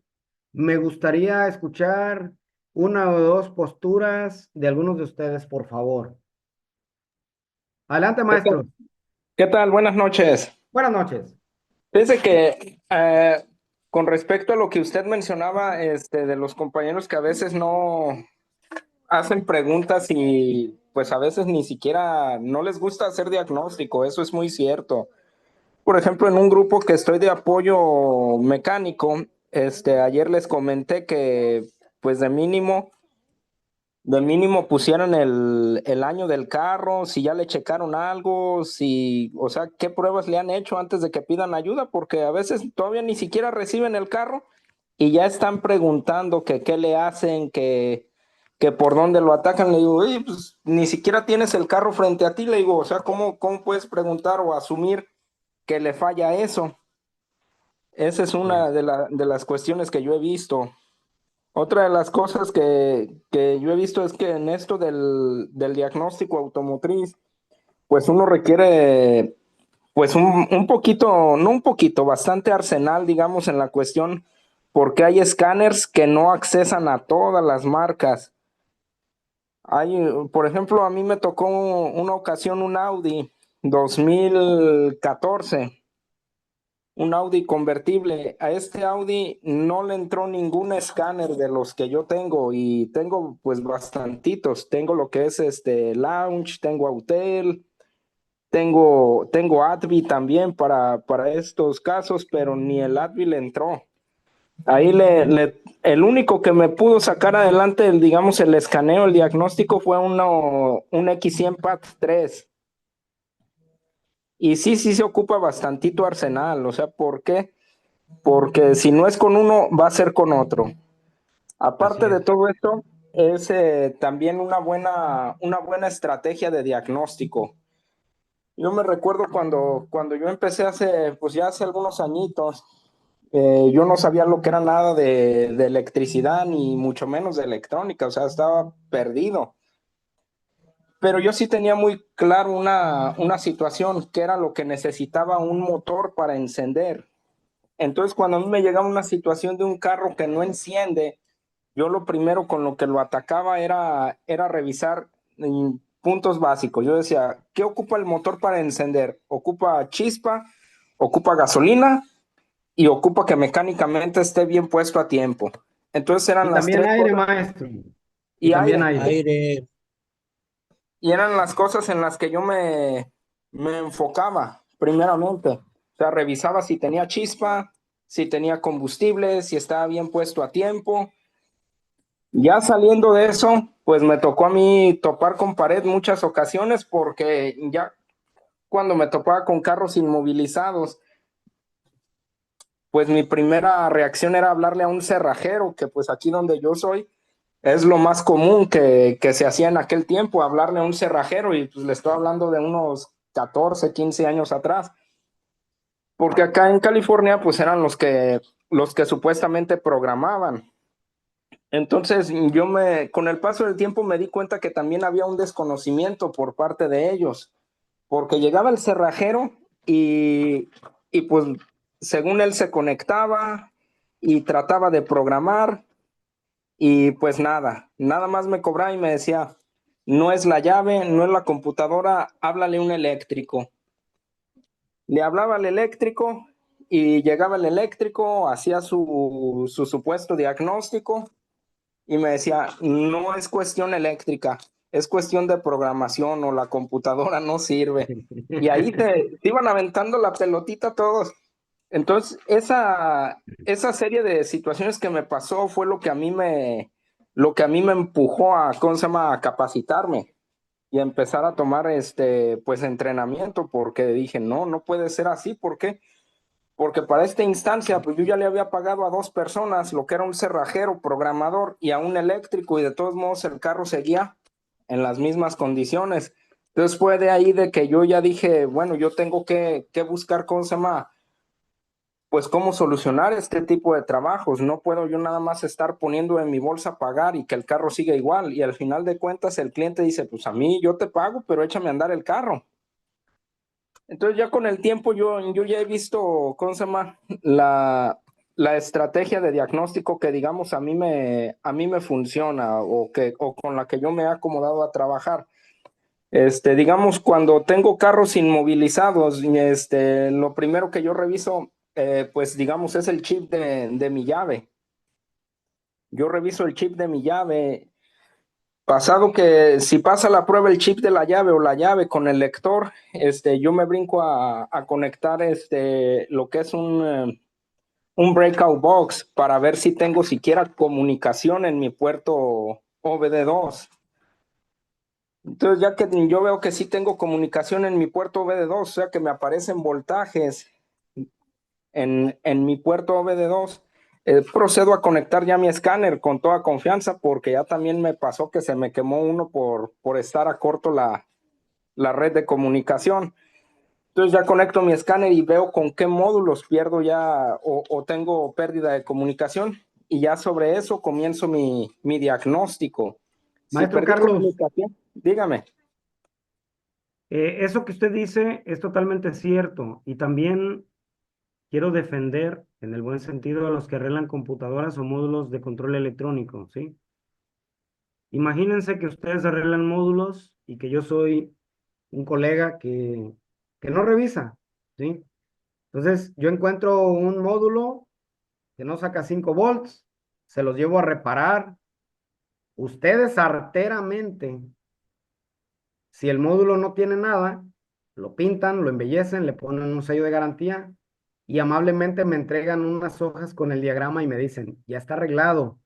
Me gustaría escuchar una o dos posturas de algunos de ustedes, por favor. Adelante, maestro. ¿Qué tal? Buenas noches. Buenas noches. Fíjese que con respecto a lo que usted mencionaba, de los compañeros que a veces no hacen preguntas y pues a veces ni siquiera no les gusta hacer diagnóstico, eso es muy cierto. Por ejemplo, en un grupo que estoy de apoyo mecánico, ayer les comenté que pues de mínimo pusieron el año del carro, si ya le checaron algo, o sea, qué pruebas le han hecho antes de que pidan ayuda, porque a veces todavía ni siquiera reciben el carro y ya están preguntando que qué le hacen, que por dónde lo atacan. Le digo, oye, pues ni siquiera tienes el carro frente a ti. Le digo, o sea, ¿cómo puedes preguntar o asumir que le falla eso? Esa es una de las cuestiones que yo he visto. Otra de las cosas que yo he visto es que en esto del diagnóstico automotriz, pues uno requiere, pues un poquito, no un poquito, bastante arsenal, digamos, en la cuestión, porque hay escáneres que no accesan a todas las marcas. Por ejemplo, a mí me tocó una ocasión un Audi 2014. Un Audi convertible. A este Audi no le entró ningún escáner de los que yo tengo y tengo pues bastantitos. Tengo lo que es Launch, tengo Autel, tengo Advi también para estos casos, pero ni el Advi le entró. Ahí el único que me pudo sacar adelante, digamos, el escaneo, el diagnóstico fue un X100 PAT 3. Y sí se ocupa bastantito arsenal, o sea, ¿por qué? Porque si no es con uno, va a ser con otro. Aparte de todo esto, es también una buena estrategia de diagnóstico. Yo me recuerdo cuando yo empecé pues ya hace algunos añitos, yo no sabía lo que era nada de electricidad, ni mucho menos de electrónica, o sea, estaba perdido. pero yo sí tenía muy claro una situación que era lo que necesitaba un motor para encender. Entonces, cuando a mí me llegaba una situación de un carro que no enciende, yo lo primero con lo que lo atacaba era revisar puntos básicos. Yo decía, ¿qué ocupa el motor para encender? ¿Ocupa chispa? ¿Ocupa gasolina? Y ocupa que mecánicamente esté bien puesto a tiempo. Entonces eran Y las también tres aire, cosas. maestro. Y también aire. Aire. Y eran las cosas en las que yo me enfocaba, primeramente. O sea, revisaba si tenía chispa, si tenía combustible, si estaba bien puesto a tiempo. Ya saliendo de eso, pues me tocó a mí topar con pared muchas ocasiones porque ya cuando me topaba con carros inmovilizados, pues mi primera reacción era hablarle a un cerrajero, que pues aquí donde yo soy es lo más común que se hacía en aquel tiempo, hablarle a un cerrajero, y pues le estoy hablando de unos 14, 15 años atrás, porque acá en California pues eran los que supuestamente programaban. Entonces con el paso del tiempo me di cuenta que también había un desconocimiento por parte de ellos, porque llegaba el cerrajero y pues según él se conectaba y trataba de programar y pues nada más me cobraba y me decía, no es la llave, no es la computadora, háblale a un eléctrico. Le hablaba al eléctrico y llegaba el eléctrico, hacía su supuesto diagnóstico y me decía, no es cuestión eléctrica, es cuestión de programación o la computadora no sirve. Y ahí te iban aventando la pelotita todos. Entonces, esa serie de situaciones que me pasó fue lo que a mí me empujó ¿cómo se llama? A capacitarme y a empezar a tomar pues entrenamiento, porque dije, no puede ser así. ¿Por qué? Porque para esta instancia, pues yo ya le había pagado a 2 personas, lo que era un cerrajero, programador y a un eléctrico, y de todos modos el carro seguía en las mismas condiciones. Entonces fue de ahí de que yo ya dije, bueno, yo tengo que buscar, ¿cómo se llama? Pues cómo solucionar este tipo de trabajos. No puedo yo nada más estar poniendo en mi bolsa pagar y que el carro siga igual. Y al final de cuentas el cliente dice, pues a mí yo te pago, pero échame a andar el carro. Entonces ya con el tiempo yo ya he visto, ¿cómo se llama? La estrategia de diagnóstico que digamos a mí me funciona o con la que yo me he acomodado a trabajar. Digamos, cuando tengo carros inmovilizados, lo primero que yo reviso, pues digamos, es el chip de mi llave. Yo reviso el chip de mi llave. Pasado que si pasa la prueba el chip de la llave o la llave con el lector, yo me brinco a conectar lo que es un breakout box para ver si tengo siquiera comunicación en mi puerto OBD2. Entonces, ya que yo veo que sí tengo comunicación en mi puerto OBD2, o sea que me aparecen voltajes en mi puerto OBD2, procedo a conectar ya mi escáner con toda confianza, porque ya también me pasó que se me quemó uno por estar a corto la red de comunicación. Entonces ya conecto mi escáner y veo con qué módulos pierdo ya o tengo pérdida de comunicación, y ya sobre eso comienzo mi diagnóstico. Si Maestro perdí Carlos, comunicación, dígame. eso que usted dice es totalmente cierto y también quiero defender en el buen sentido a los que arreglan computadoras o módulos de control electrónico, ¿sí? Imagínense que ustedes arreglan módulos y que yo soy un colega que no revisa, ¿sí? Entonces, yo encuentro un módulo que no saca 5 volts, se los llevo a reparar. Ustedes arteramente, si el módulo no tiene nada, lo pintan, lo embellecen, le ponen un sello de garantía y amablemente me entregan unas hojas con el diagrama y me dicen, ya está arreglado,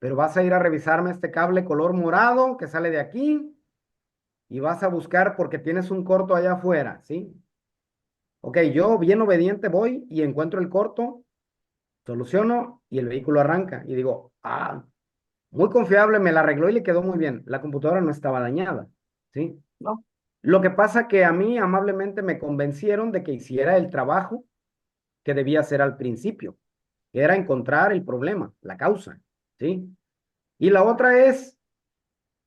pero vas a ir a revisarme este cable color morado que sale de aquí y vas a buscar porque tienes un corto allá afuera, ¿sí? Ok, yo bien obediente voy y encuentro el corto, soluciono y el vehículo arranca. Y digo, muy confiable, me la arregló y le quedó muy bien. La computadora no estaba dañada, ¿sí? ¿No? Lo que pasa que a mí amablemente me convencieron de que hiciera el trabajo que debía hacer al principio, que era encontrar el problema, la causa, ¿sí? Y la otra es,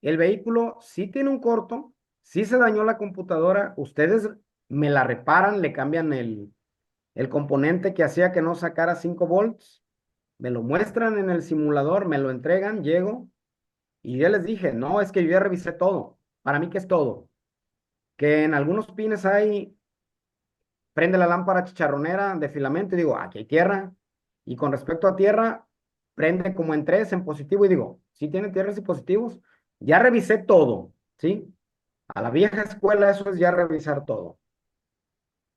el vehículo sí tiene un corto, Si se dañó la computadora, ustedes me la reparan, le cambian el componente que hacía que no sacara 5 volts, me lo muestran en el simulador, me lo entregan, llego y ya les dije, no, es que yo ya revisé todo. Para mí, ¿qué es todo? Que en algunos pines hay, prende la lámpara chicharronera de filamento y digo, aquí hay tierra. Y con respecto a tierra, prende como en 3 en positivo y digo, sí tiene tierras y positivos. Ya revisé todo, ¿sí? A la vieja escuela eso es ya revisar todo.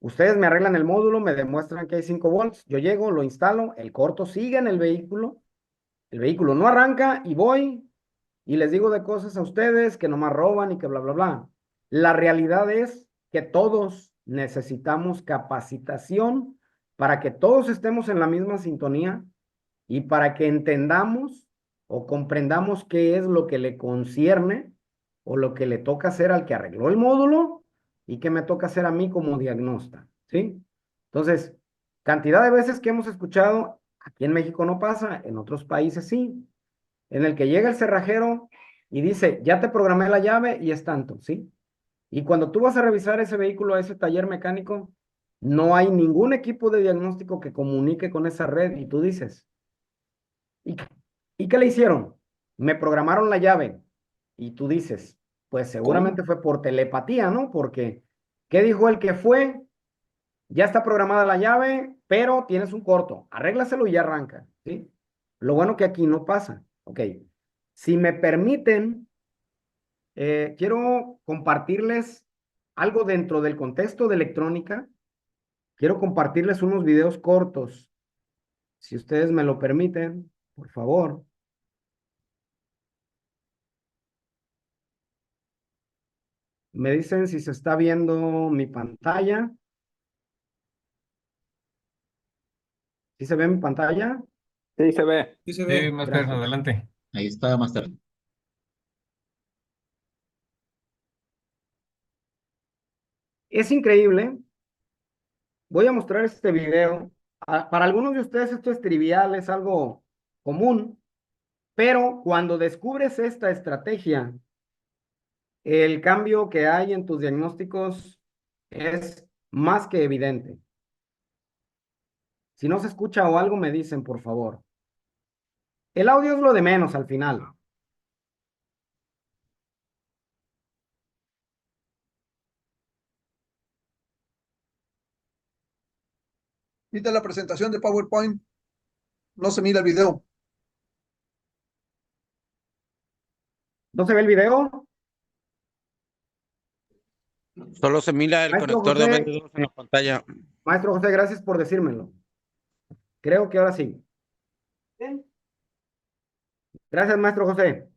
Ustedes me arreglan el módulo, me demuestran que hay 5 volts, yo llego, lo instalo, el corto sigue en el vehículo no arranca y voy y les digo de cosas a ustedes que nomás roban y que bla, bla, bla. La realidad es que todos necesitamos capacitación para que todos estemos en la misma sintonía y para que entendamos o comprendamos qué es lo que le concierne o lo que le toca hacer al que arregló el módulo y qué me toca hacer a mí como diagnasta, ¿sí? Entonces, cantidad de veces que hemos escuchado, aquí en México no pasa, en otros países sí, en el que llega el cerrajero y dice, ya te programé la llave y es tanto, ¿sí? Y cuando tú vas a revisar ese vehículo a ese taller mecánico, no hay ningún equipo de diagnóstico que comunique con esa red y tú dices, ¿y, ¿y qué le hicieron? Me programaron la llave y tú dices, pues seguramente fue por telepatía, ¿no? Porque, ¿qué dijo el que fue? Ya está programada la llave, pero tienes un corto, arréglaselo y ya arranca, ¿sí? Lo bueno que aquí no pasa, ¿ok? Si me permiten, quiero compartirles algo dentro del contexto de electrónica. Quiero compartirles unos videos cortos, si ustedes me lo permiten, por favor. Me dicen si se está viendo mi pantalla. ¿Sí se ve mi pantalla? Sí, se ve. Sí se ve. Master, Gracias. adelante. Ahí está, Master. Es increíble. Voy a mostrar este video. Para algunos de ustedes esto es trivial, es algo común, pero cuando descubres esta estrategia, el cambio que hay en tus diagnósticos es más que evidente. Si no se escucha o algo, me dicen, por favor. El audio es lo de menos al final. Quita la presentación de PowerPoint, no se mira el video. ¿No se ve el video? Solo se mira el Maestro conector de José, OBD2 en la pantalla. Maestro José, gracias por decírmelo. Creo que ahora sí. Gracias, maestro José.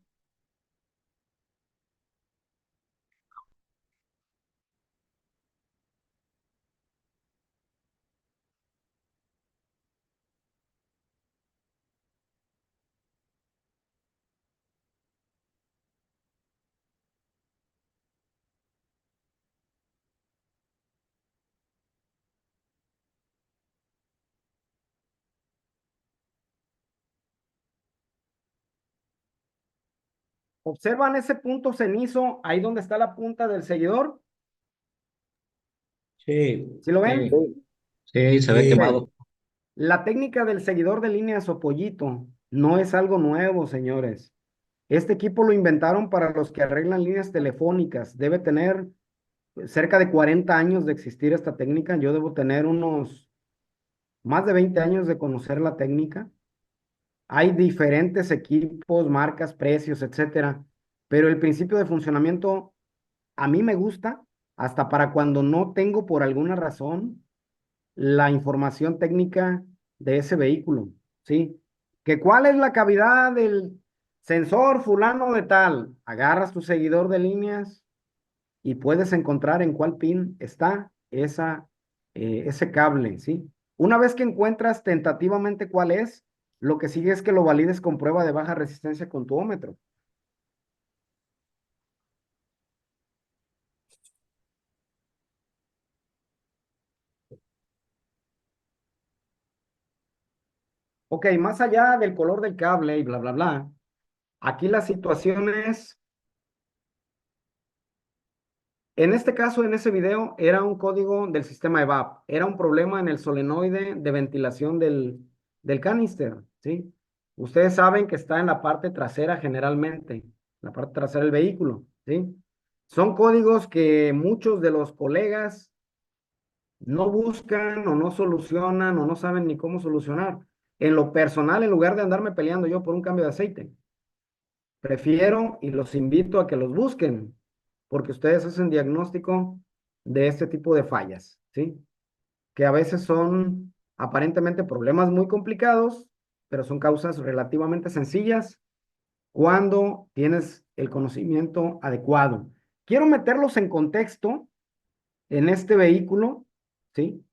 ¿Observan ese punto cenizo ahí donde está la punta del seguidor? Sí, ¿Sí lo ven? sí, sí, se ve Sí. quemado. La técnica del seguidor de líneas o pollito no es algo nuevo, señores. Este equipo lo inventaron para los que arreglan líneas telefónicas. Debe tener cerca de 40 años de existir esta técnica. Yo debo tener unos más de 20 años de conocer la técnica. Hay diferentes equipos, marcas, precios, etcétera. Pero el principio de funcionamiento a mí me gusta hasta para cuando no tengo por alguna razón la información técnica de ese vehículo, ¿sí? Que cuál es la cavidad del sensor fulano de tal. Agarras tu seguidor de líneas y puedes encontrar en cuál pin está ese cable, ¿sí? Una vez que encuentras tentativamente cuál es, lo que sigue es que lo valides con prueba de baja resistencia con tu ómetro. Ok, más allá del color del cable y bla, bla, bla, aquí la situación es En este caso, en ese video, era un código del sistema EVAP. Era un problema en el solenoide de ventilación del canister, ¿sí? Ustedes saben que está en la parte trasera generalmente, la parte trasera del vehículo, ¿sí? Son códigos que muchos de los colegas no buscan o no solucionan o no saben ni cómo solucionar. En lo personal, en lugar de andarme peleando yo por un cambio de aceite, prefiero y los invito a que los busquen, porque ustedes hacen diagnóstico de este tipo de fallas, ¿sí? Que a veces son aparentemente problemas muy complicados, pero son causas relativamente sencillas cuando tienes el conocimiento adecuado. Quiero meterlos en contexto en este vehículo, ¿sí?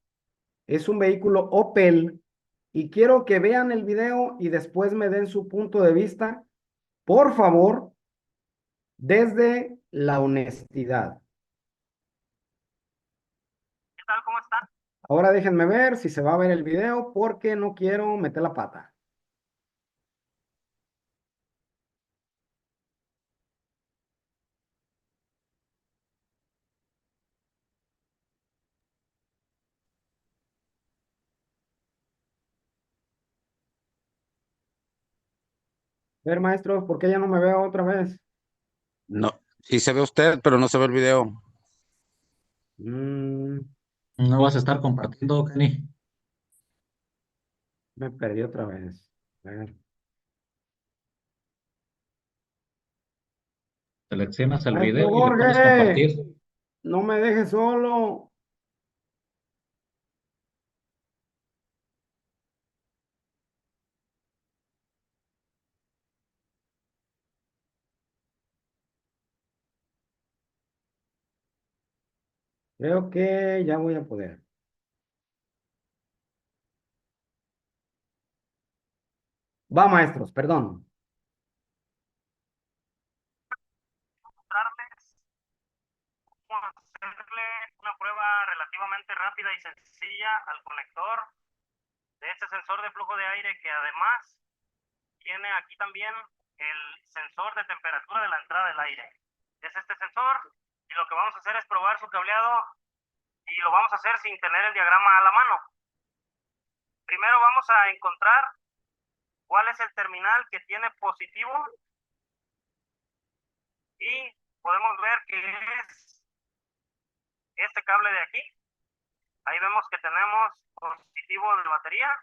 Es un vehículo Opel y quiero que vean el video y después me den su punto de vista, por favor, desde la honestidad. ¿Qué tal? ¿Cómo está? Ahora déjenme ver si se va a ver el video porque no quiero meter la pata. A ver, maestro, ¿por qué ya no me veo otra vez? No, sí se ve usted, pero no se ve el video. Mm, No vas a estar compartiendo, Kenny. me perdí otra vez. A ver. Seleccionas el Maestro video y le pones Jorge, compartir. no me dejes solo. Creo que ya voy a poder. Va, maestros, perdón. Mostrarles cómo hacerle una prueba relativamente rápida y sencilla al conector de este sensor de flujo de aire, que además tiene aquí también el sensor de temperatura de la entrada del aire. Es este sensor y lo que vamos a hacer es probar su cableado y lo vamos a hacer sin tener el diagrama a la mano. Primero vamos a encontrar cuál es el terminal que tiene positivo y podemos ver que es este cable de aquí. Ahí vemos que tenemos positivo de batería.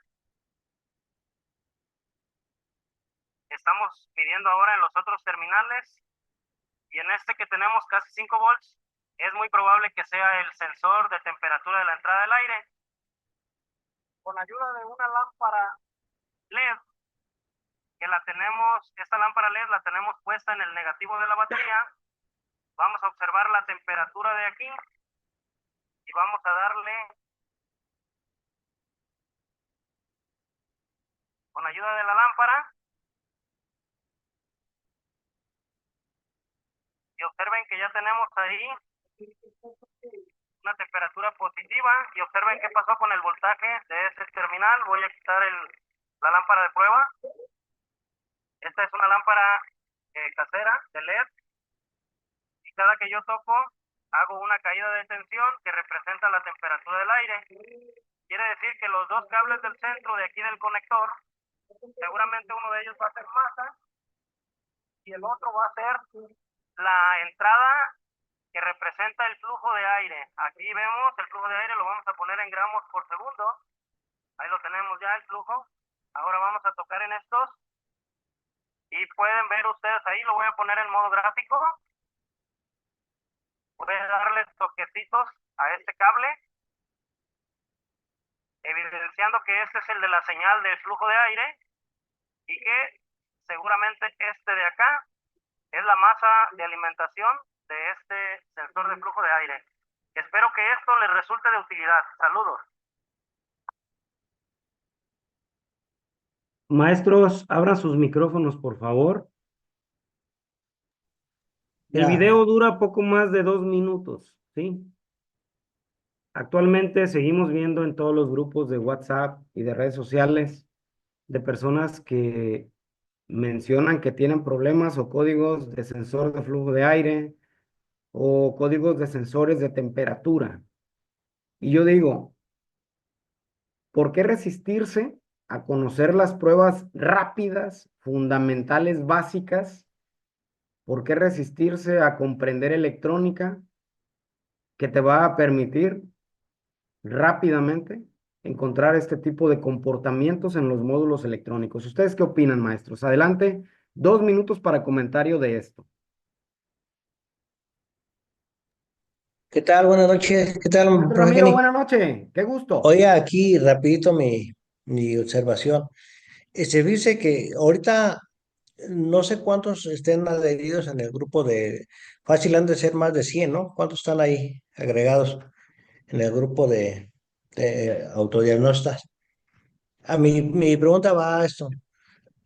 Estamos midiendo ahora en los otros terminales y en este que tenemos casi 5 volts es muy probable que sea el sensor de temperatura de la entrada del aire. Con ayuda de una lámpara LED que la tenemos, esta lámpara LED la tenemos puesta en el negativo de la batería, vamos a observar la temperatura de aquí y vamos a darle con ayuda de la lámpara. Y observen que ya tenemos ahí una temperatura positiva y observen qué pasó con el voltaje de ese terminal. Voy a quitar la lámpara de prueba. Esta es una lámpara casera de LED y cada que yo toco hago una caída de tensión que representa la temperatura del aire. Quiere decir que los dos cables del centro de aquí del conector, seguramente uno de ellos va a ser masa y el otro va a ser la entrada que representa el flujo de aire. Aquí vemos el flujo de aire, lo vamos a poner en gramos por segundo. Ahí lo tenemos ya el flujo. Ahora vamos a tocar en estos y pueden ver ustedes ahí, lo voy a poner en modo gráfico. Voy a darle toquecitos a este cable, evidenciando que este es el de la señal del flujo de aire y que seguramente este de acá es la masa de alimentación de este sensor de flujo de aire. Espero que esto les resulte de utilidad. Saludos. Maestros, abran sus micrófonos, por favor. El Ya. video dura poco más de 2 minutos, ¿sí? Actualmente seguimos viendo en todos los grupos de WhatsApp y de redes sociales de personas que mencionan que tienen problemas o códigos de sensor de flujo de aire o códigos de sensores de temperatura. Y yo digo, ¿por qué resistirse a conocer las pruebas rápidas, fundamentales, básicas? ¿Por qué resistirse a comprender electrónica que te va a permitir rápidamente encontrar este tipo de comportamientos en los módulos electrónicos? ¿Ustedes qué opinan, maestros? Adelante, 2 minutos para comentario de esto. ¿Qué tal? Buenas noches. ¿Qué tal, Maestro profe Ramiro, Kenny? buenas noches. Qué gusto. Oye, aquí rapidito mi observación. Dice que ahorita no sé cuántos estén adheridos en el grupo fácil han de ser más de 100, ¿no? ¿Cuántos están ahí agregados en el grupo de autodiagnostas? Mi pregunta va a esto.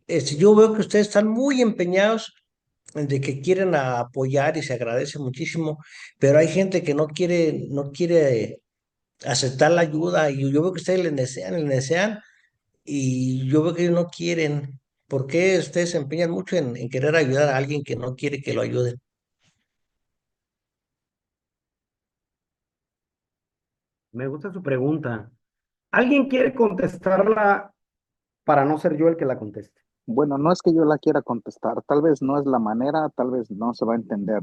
Yo veo que ustedes están muy empeñados de que quieren apoyar y se agradece muchísimo, pero hay gente que no quiere aceptar la ayuda y yo veo que ustedes le desean y yo veo que ellos no quieren. ¿Por qué ustedes se empeñan mucho en querer ayudar a alguien que no quiere que lo ayuden? Me gusta su pregunta. ¿Alguien quiere contestarla para no ser yo el que la conteste? Bueno, no es que yo la quiera contestar, tal vez no es la manera, tal vez no se va a entender.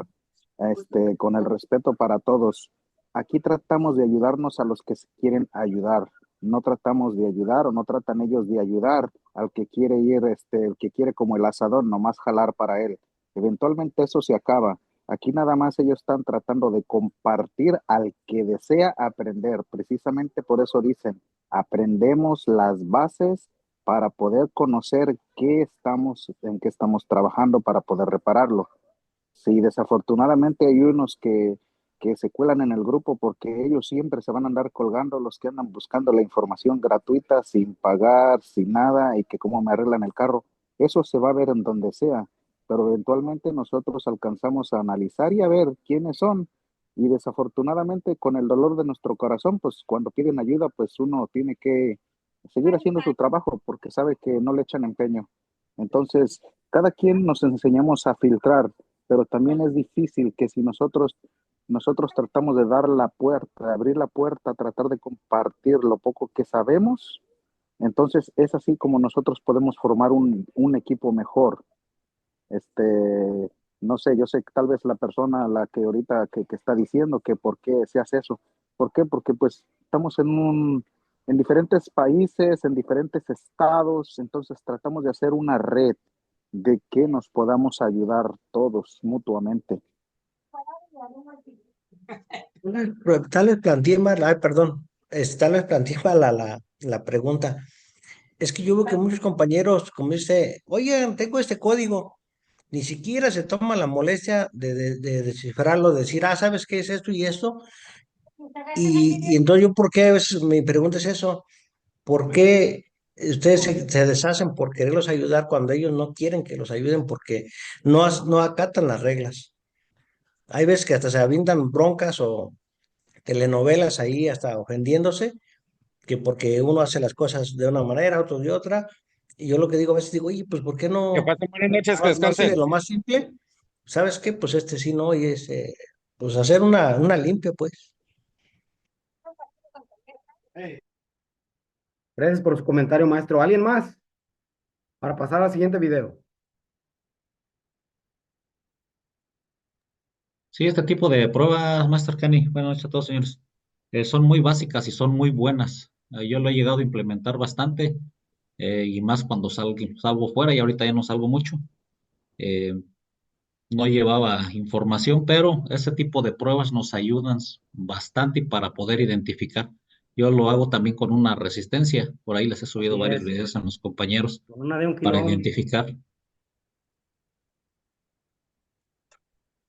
Con el respeto para todos. Aquí tratamos de ayudarnos a los que se quieren ayudar. No tratamos de ayudar o no tratan ellos de ayudar al que quiere ir, el que quiere como el asador, nomás jalar para él. Eventualmente eso se acaba. Aquí nada más ellos están tratando de compartir al que desea aprender. Precisamente por eso dicen, aprendemos las bases para poder conocer en qué estamos trabajando para poder repararlo. Sí, desafortunadamente hay unos que se cuelan en el grupo porque ellos siempre se van a andar colgando, los que andan buscando la información gratuita, sin pagar, sin nada, y que cómo me arreglan el carro. Eso se va a ver en donde sea, pero eventualmente nosotros alcanzamos a analizar y a ver quiénes son. Y desafortunadamente con el dolor de nuestro corazón, pues cuando piden ayuda, pues uno tiene que seguir haciendo su trabajo porque sabe que no le echan empeño. Entonces, cada quien nos enseñamos a filtrar, pero también es difícil que si nosotros tratamos de dar la puerta, de abrir la puerta, tratar de compartir lo poco que sabemos, entonces es así como nosotros podemos formar un equipo mejor. No sé, yo sé que tal vez la persona a la que ahorita que está diciendo que por qué se hace eso. ¿Por qué? Porque pues estamos en diferentes países, en diferentes estados, entonces tratamos de hacer una red de que nos podamos ayudar todos mutuamente. Tal vez planteé mal, ay, perdón, tal vez planteé mal la pregunta. Es que yo veo que muchos compañeros, como dice, oye, tengo este código, ni siquiera se toma la molestia de descifrarlo, de decir, ¿sabes qué es esto y esto? Y entonces yo, ¿por qué? Mi pregunta es eso, ¿por qué ustedes se deshacen por quererlos ayudar cuando ellos no quieren que los ayuden porque no acatan las reglas? Hay veces que hasta se avientan broncas o telenovelas ahí hasta ofendiéndose, que porque uno hace las cosas de una manera, otro de otra. Y yo lo que digo a veces digo, oye, pues ¿por qué Que no, pasen buenas noches, que no sigue descansen. lo más simple? ¿Sabes qué? Pues sí, no, y pues hacer una limpia, pues. Gracias por su comentario, maestro. ¿Alguien más? Para pasar al siguiente video. Sí, este tipo de pruebas, Master Kenny, buenas noches a todos, señores. Son muy básicas y son muy buenas. Yo lo he llegado a implementar bastante y más cuando salgo fuera y ahorita ya no salgo mucho. Eh, no llevaba información, pero ese tipo de pruebas nos ayudan bastante para poder identificar. Yo lo hago también con una resistencia. Por ahí les he subido Así varios es, videos a los compañeros con una de 1 kilómetro. para identificar.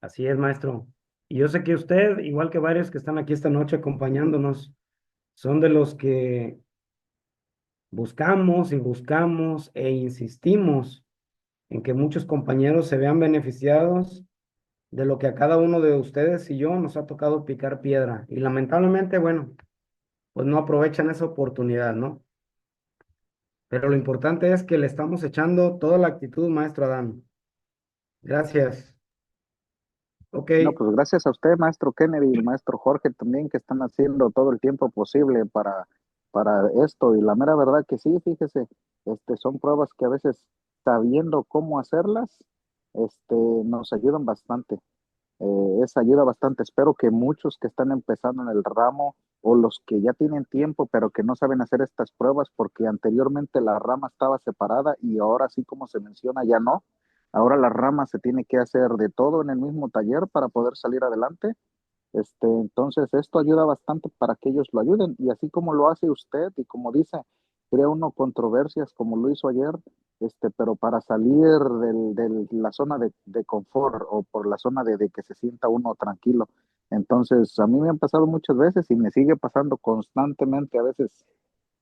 Así es, maestro. Y yo sé que usted, igual que varios que están aquí esta noche acompañándonos, son de los que buscamos y buscamos e insistimos en que muchos compañeros se vean beneficiados de lo que a cada uno de ustedes y yo nos ha tocado picar piedra. Y lamentablemente, bueno, pues no aprovechan esa oportunidad, ¿no? Pero lo importante es que le estamos echando toda la actitud, maestro Adán. Gracias. Ok, No, pues gracias a usted, maestro Kennedy, y el maestro Jorge también, que están haciendo todo el tiempo posible para esto. Y la mera verdad que sí, fíjese, son pruebas que a veces, sabiendo cómo hacerlas, nos ayudan bastante. Esa ayuda bastante. Espero que muchos que están empezando en el ramo o los que ya tienen tiempo pero que no saben hacer estas pruebas porque anteriormente la rama estaba separada y ahora sí como se menciona ya no. Ahora la rama se tiene que hacer de todo en el mismo taller para poder salir adelante. Entonces esto ayuda bastante para que ellos lo ayuden y así como lo hace usted y como dice, crea uno controversias como lo hizo ayer, pero para salir de la zona de confort o por la zona de que se sienta uno tranquilo. Entonces a mí me han pasado muchas veces y me sigue pasando constantemente, a veces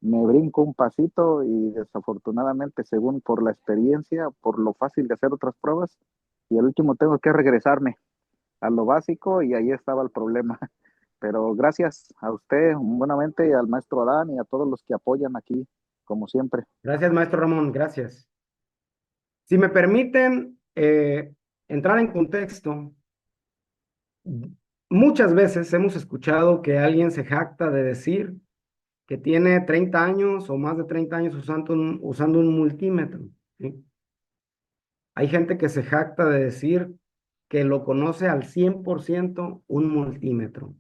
me brinco un pasito y desafortunadamente según por la experiencia, por lo fácil de hacer otras pruebas y al último tengo que regresarme a lo básico y ahí estaba el problema. Pero gracias a usted, buenamente, y al maestro Adán y a todos los que apoyan aquí, como siempre. gracias, maestro Ramón, gracias. Si me permiten entrar en contexto, muchas veces hemos escuchado que alguien se jacta de decir que tiene 30 años o más de 30 años usando un multímetro, ¿sí? Hay gente que se jacta de decir que lo conoce al 100% un multímetro.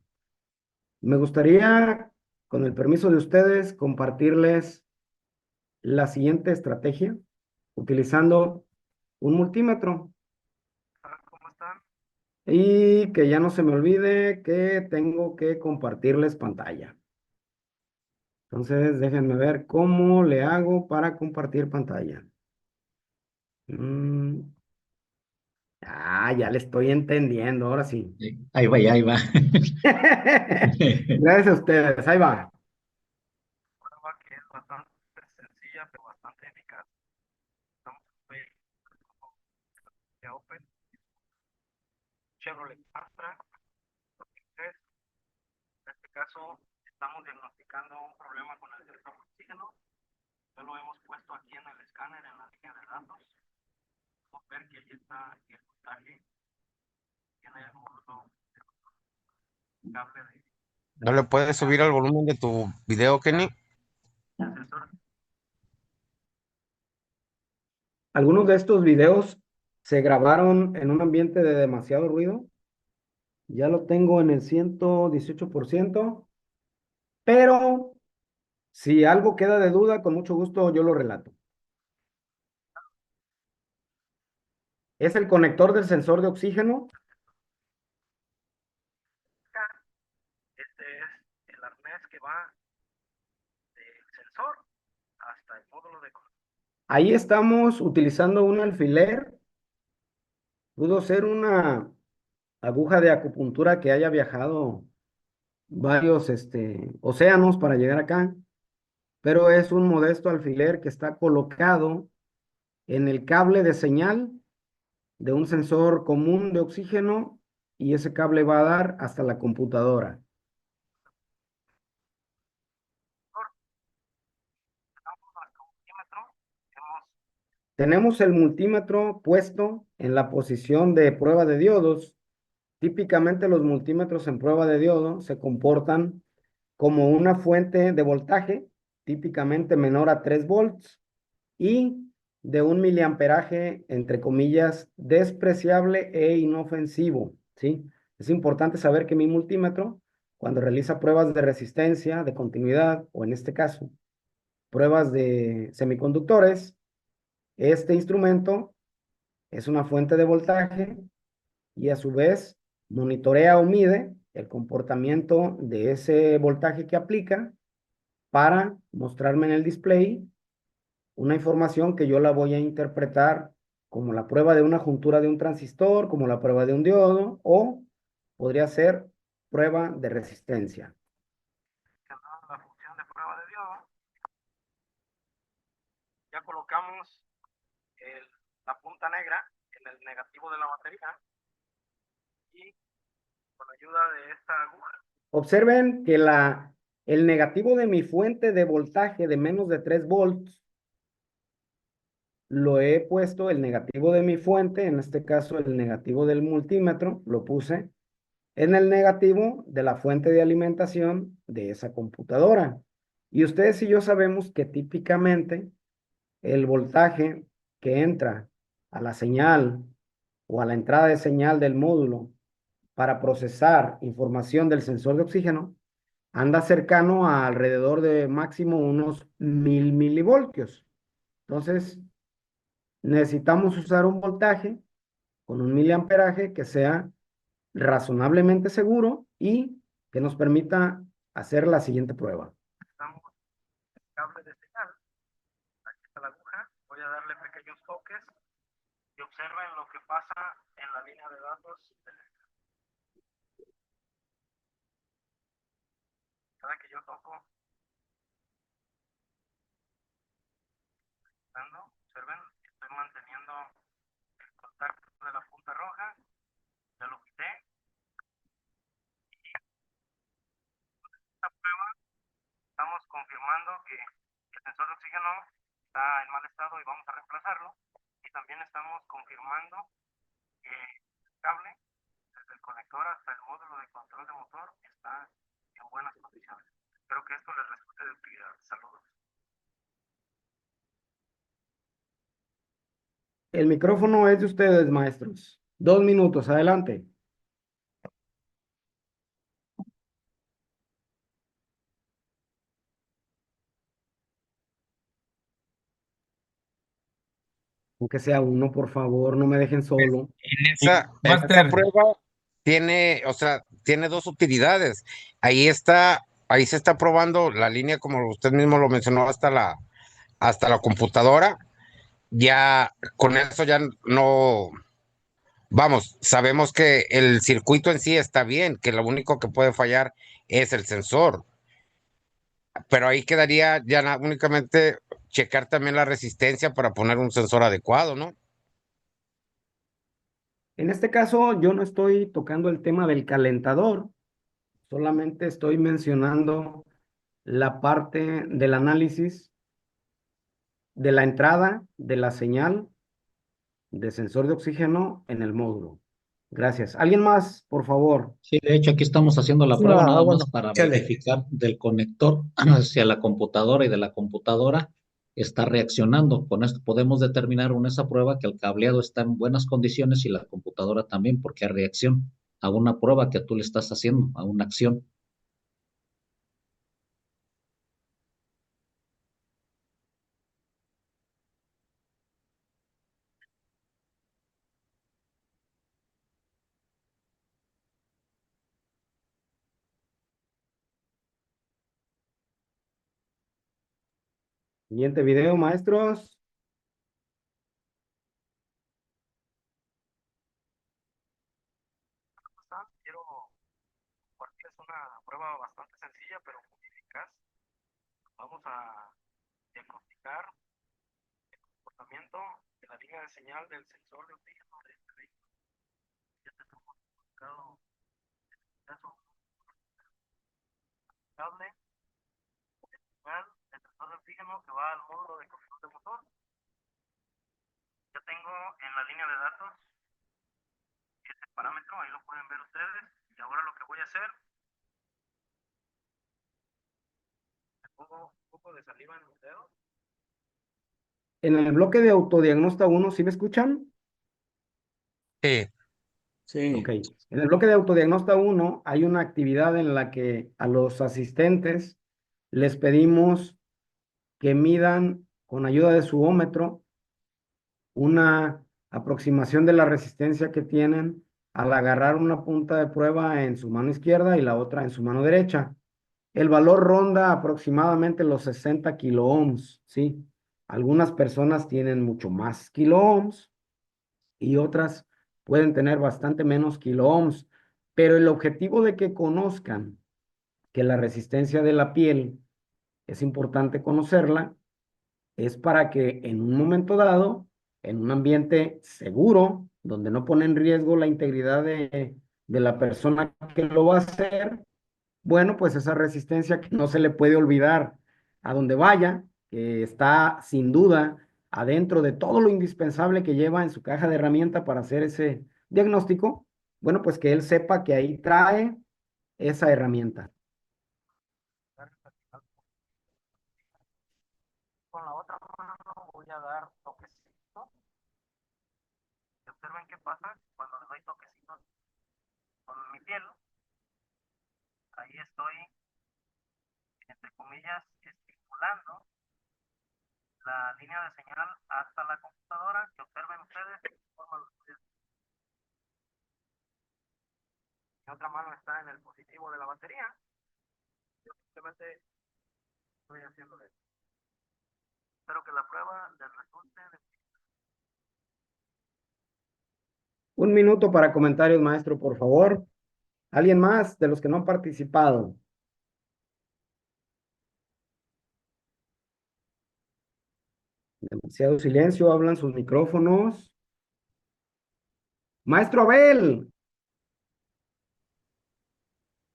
Me gustaría, con el permiso de ustedes, compartirles la siguiente estrategia utilizando un multímetro ¿Cómo están? y que ya no se me olvide que tengo que compartirles pantalla. Entonces, déjenme ver cómo le hago para compartir pantalla. Ya le estoy entendiendo, ahora sí. Ahí va, ya, ahí va. Gracias a ustedes, ahí va. Prueba que es bastante sencilla, pero bastante eficaz. Estamos en Open, Chevrolet Astra, 2003. En este caso, estamos diagnosticando un problema con el sensor de oxígeno. Ya lo hemos puesto aquí en el escáner, en la línea de datos. Podemos ver que ahí está el voltaje. Tiene el módulo de cable de ¿No le puedes subir al volumen de tu video, Kenny? sensor. Algunos de estos videos se grabaron en un ambiente de demasiado ruido. Ya lo tengo en el 118%, pero si algo queda de duda, con mucho gusto yo lo relato. Es el conector del sensor de oxígeno. Este es el arnés que va del sensor hasta el módulo de control. Ahí estamos utilizando un alfiler. Pudo ser una aguja de acupuntura que haya viajado varios océanos para llegar acá, pero es un modesto alfiler que está colocado en el cable de señal de un sensor común de oxígeno y ese cable va a dar hasta la computadora. Tenemos el multímetro puesto en la posición de prueba de diodos. Típicamente los multímetros en prueba de diodo se comportan como una fuente de voltaje, típicamente menor a 3 volts, y de un miliamperaje, entre comillas, despreciable e inofensivo, ¿sí? Es importante saber que mi multímetro, cuando realiza pruebas de resistencia, de continuidad, o en este caso, pruebas de semiconductores, este instrumento es una fuente de voltaje y a su vez monitorea o mide el comportamiento de ese voltaje que aplica para mostrarme en el display una información que yo la voy a interpretar como la prueba de una juntura de un transistor, como la prueba de un diodo, o podría ser prueba de resistencia. La función de prueba de diodo. Ya colocamos la punta negra en el negativo de la batería y con ayuda de esta aguja. Observen que el negativo de mi fuente de voltaje de menos de 3 volts lo he puesto el negativo de mi fuente, en este caso el negativo del multímetro, lo puse en el negativo de la fuente de alimentación de esa computadora. Y ustedes y yo sabemos que típicamente el voltaje que entra a la señal o a la entrada de señal del módulo para procesar información del sensor de oxígeno anda cercano a alrededor de máximo unos 1000 milivoltios. Entonces, necesitamos usar un voltaje con un miliamperaje que sea razonablemente seguro y que nos permita hacer la siguiente prueba. Estamos en cable de señal. Aquí está la aguja. Voy a darle pequeños toques y observen lo que pasa en la línea de datos. Cada que yo toco, observen, estoy manteniendo el contacto de la punta roja. Ya lo quité. Y con esta prueba estamos confirmando que el sensor de oxígeno está en mal estado y vamos a reemplazarlo. Y también estamos confirmando que el cable, desde el conector hasta el módulo de control de motor, está en buenas condiciones. Espero que esto les resulte de utilidad. Saludos. El micrófono es de ustedes, maestros. 2 minutos, adelante. Aunque sea uno, por favor, no me dejen solo. En esa prueba tiene, o sea, tiene dos utilidades. Ahí se está probando la línea, como usted mismo lo mencionó, hasta la computadora. Ya con eso ya no, vamos, sabemos que el circuito en sí está bien, que lo único que puede fallar es el sensor. Pero ahí quedaría ya únicamente checar también la resistencia para poner un sensor adecuado, ¿no? En este caso, yo no estoy tocando el tema del calentador, solamente estoy mencionando la parte del análisis de la entrada de la señal de sensor de oxígeno en el módulo. Gracias. ¿Alguien más, por favor? Sí, de hecho aquí estamos haciendo la prueba nada bueno, más para échale. verificar del conector hacia la computadora y de la computadora está reaccionando. Con esto podemos determinar con esa prueba que el cableado está en buenas condiciones y la computadora también, porque hay reacción a una prueba que tú le estás haciendo, a una acción. Siguiente video, maestros. Quiero compartirles una prueba bastante sencilla pero muy eficaz. Vamos a diagnosticar el comportamiento de la línea de señal del sensor de oxígeno de este vehículo. Ya tenemos ubicado el caso cable de señal del sensor de oxígeno que va al módulo de control de motor. Ya tengo en la línea de datos este parámetro, ahí lo pueden ver ustedes. Y ahora lo que voy a hacer, me pongo un poco de saliva en mis dedos. En el bloque de autodiagnóstico 1, ¿sí me escuchan? Sí. Sí. Ok. En el bloque de autodiagnóstico 1 hay una actividad en la que a los asistentes les pedimos que midan con ayuda de su ómetro una aproximación de la resistencia que tienen al agarrar una punta de prueba en su mano izquierda y la otra en su mano derecha. El valor ronda aproximadamente los 60 kiloohms, ¿sí? Algunas personas tienen mucho más kiloohms y otras pueden tener bastante menos kiloohms, pero el objetivo de que conozcan que la resistencia de la piel es importante conocerla es para que en un momento dado, en un ambiente seguro, donde no pone en riesgo la integridad de la persona que lo va a hacer, bueno, pues esa resistencia que no se le puede olvidar a donde vaya, que está sin duda adentro de todo lo indispensable que lleva en su caja de herramienta para hacer ese diagnóstico, bueno, pues que él sepa que ahí trae esa herramienta. Con la otra mano voy a dar toquecitos. Y observen qué pasa cuando le doy toquecitos con mi piel. Ahí estoy, entre comillas, estimulando la línea de señal hasta la computadora. Que observen ustedes de qué forma lo estoy haciendo. Mi otra mano está en el positivo de la batería. Yo simplemente estoy haciendo esto. Espero que la prueba les resulte de... Un minuto para comentarios, maestro, por favor. ¿Alguien más de los que no han participado? Demasiado silencio, hablan sus micrófonos. Maestro Abel.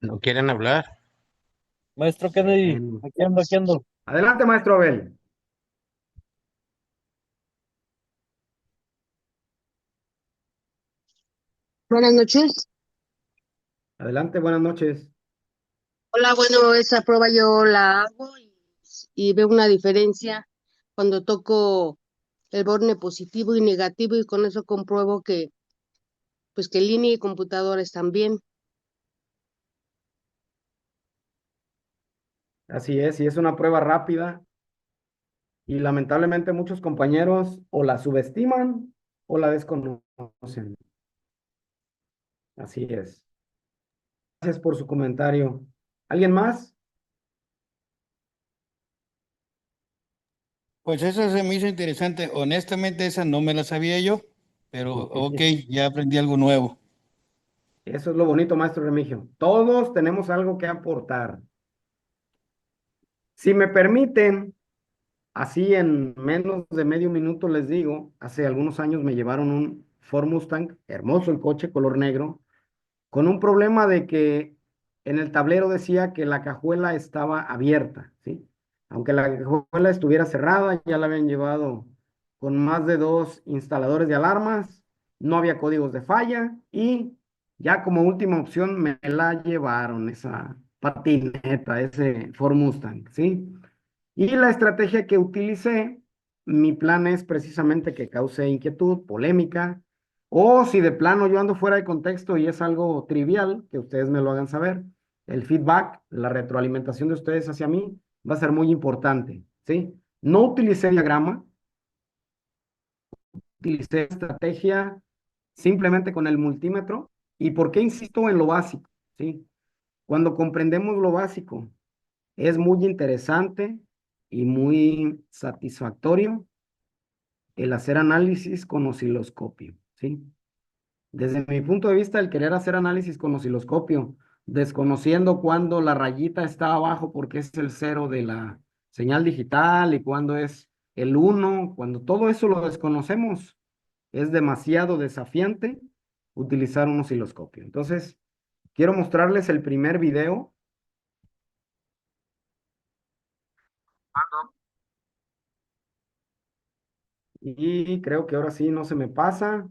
¿No quieren hablar? Maestro Kennedy, Bueno. aquí ando. Adelante, maestro Abel. Buenas noches. Adelante, buenas noches. Hola, bueno, esa prueba yo la hago y veo una diferencia cuando toco el borne positivo y negativo y con eso compruebo que, pues que línea y computadora están bien. Así es, y es una prueba rápida y lamentablemente muchos compañeros o la subestiman o la desconocen. Así es. Gracias por su comentario. ¿Alguien más? Pues esa se me hizo interesante. Honestamente, esa no me la sabía yo, pero ok, ya aprendí algo nuevo. Eso es lo bonito, maestro Remigio. Todos tenemos algo que aportar. Si me permiten, así en menos de medio minuto les digo, hace algunos años me llevaron un Ford Mustang, hermoso el coche, color negro, con un problema de que en el tablero decía que la cajuela estaba abierta, ¿sí? Aunque la cajuela estuviera cerrada, ya la habían llevado con más de 2 instaladores de alarmas, no había códigos de falla y ya como última opción me la llevaron esa patineta, ese Ford Mustang, ¿sí? Y la estrategia que utilicé, mi plan es precisamente que cause inquietud, polémica, o si de plano yo ando fuera de contexto y es algo trivial, que ustedes me lo hagan saber. El feedback, la retroalimentación de ustedes hacia mí va a ser muy importante, ¿sí? No utilicé diagrama, utilicé estrategia simplemente con el multímetro. ¿Y por qué insisto en lo básico? ¿Sí? Cuando comprendemos lo básico, es muy interesante y muy satisfactorio el hacer análisis con osciloscopio, ¿sí? Desde mi punto de vista, el querer hacer análisis con osciloscopio, desconociendo cuándo la rayita está abajo porque es el 0 de la señal digital y cuándo es el 1, cuando todo eso lo desconocemos, es demasiado desafiante utilizar un osciloscopio. Entonces, quiero mostrarles el primer video. Y creo que ahora sí no se me pasa.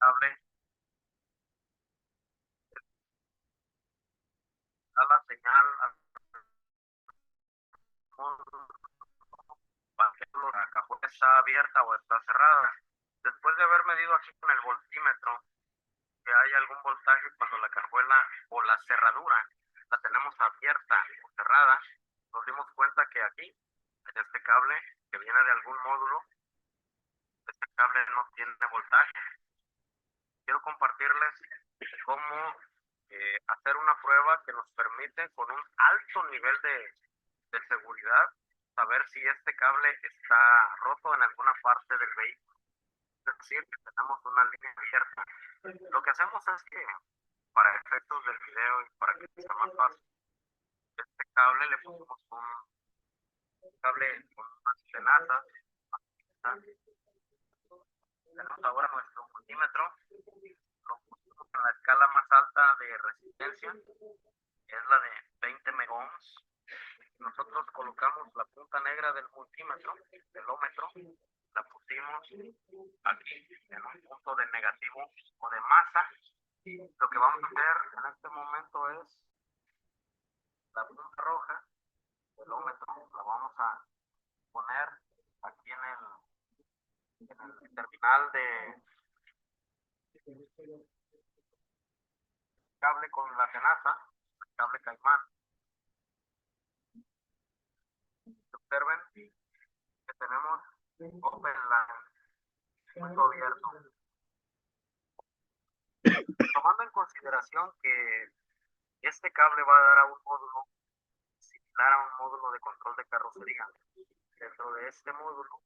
Hable a la señal para que la cajuela está abierta o está cerrada. Después de haber medido aquí con el voltímetro que hay algún voltaje cuando la cajuela o la cerradura la tenemos abierta o cerrada, nos dimos cuenta que aquí, en este cable que viene de algún módulo, este cable no tiene voltaje. Quiero compartirles cómo hacer una prueba que nos permite con un alto nivel de seguridad saber si este cable está roto en alguna parte del vehículo. Es decir, que tenemos una línea abierta. Lo que hacemos es que, para efectos del video y para que sea más fácil, este cable le pusimos un cable con unas tenatas Tenemos ahora nuestro multímetro, lo pusimos en la escala más alta de resistencia, que es la de 20 megohms. Nosotros colocamos la punta negra del multímetro, del ómetro, la pusimos aquí en un punto de negativo o de masa. Lo que vamos a hacer en este momento es la punta roja del ómetro, la vamos a poner aquí en el terminal de cable con la tenaza, cable caimán. Observen que tenemos open line, punto abierto. Tomando en consideración que este cable va a dar a un módulo similar a un módulo de control de carrocería. Dentro de este módulo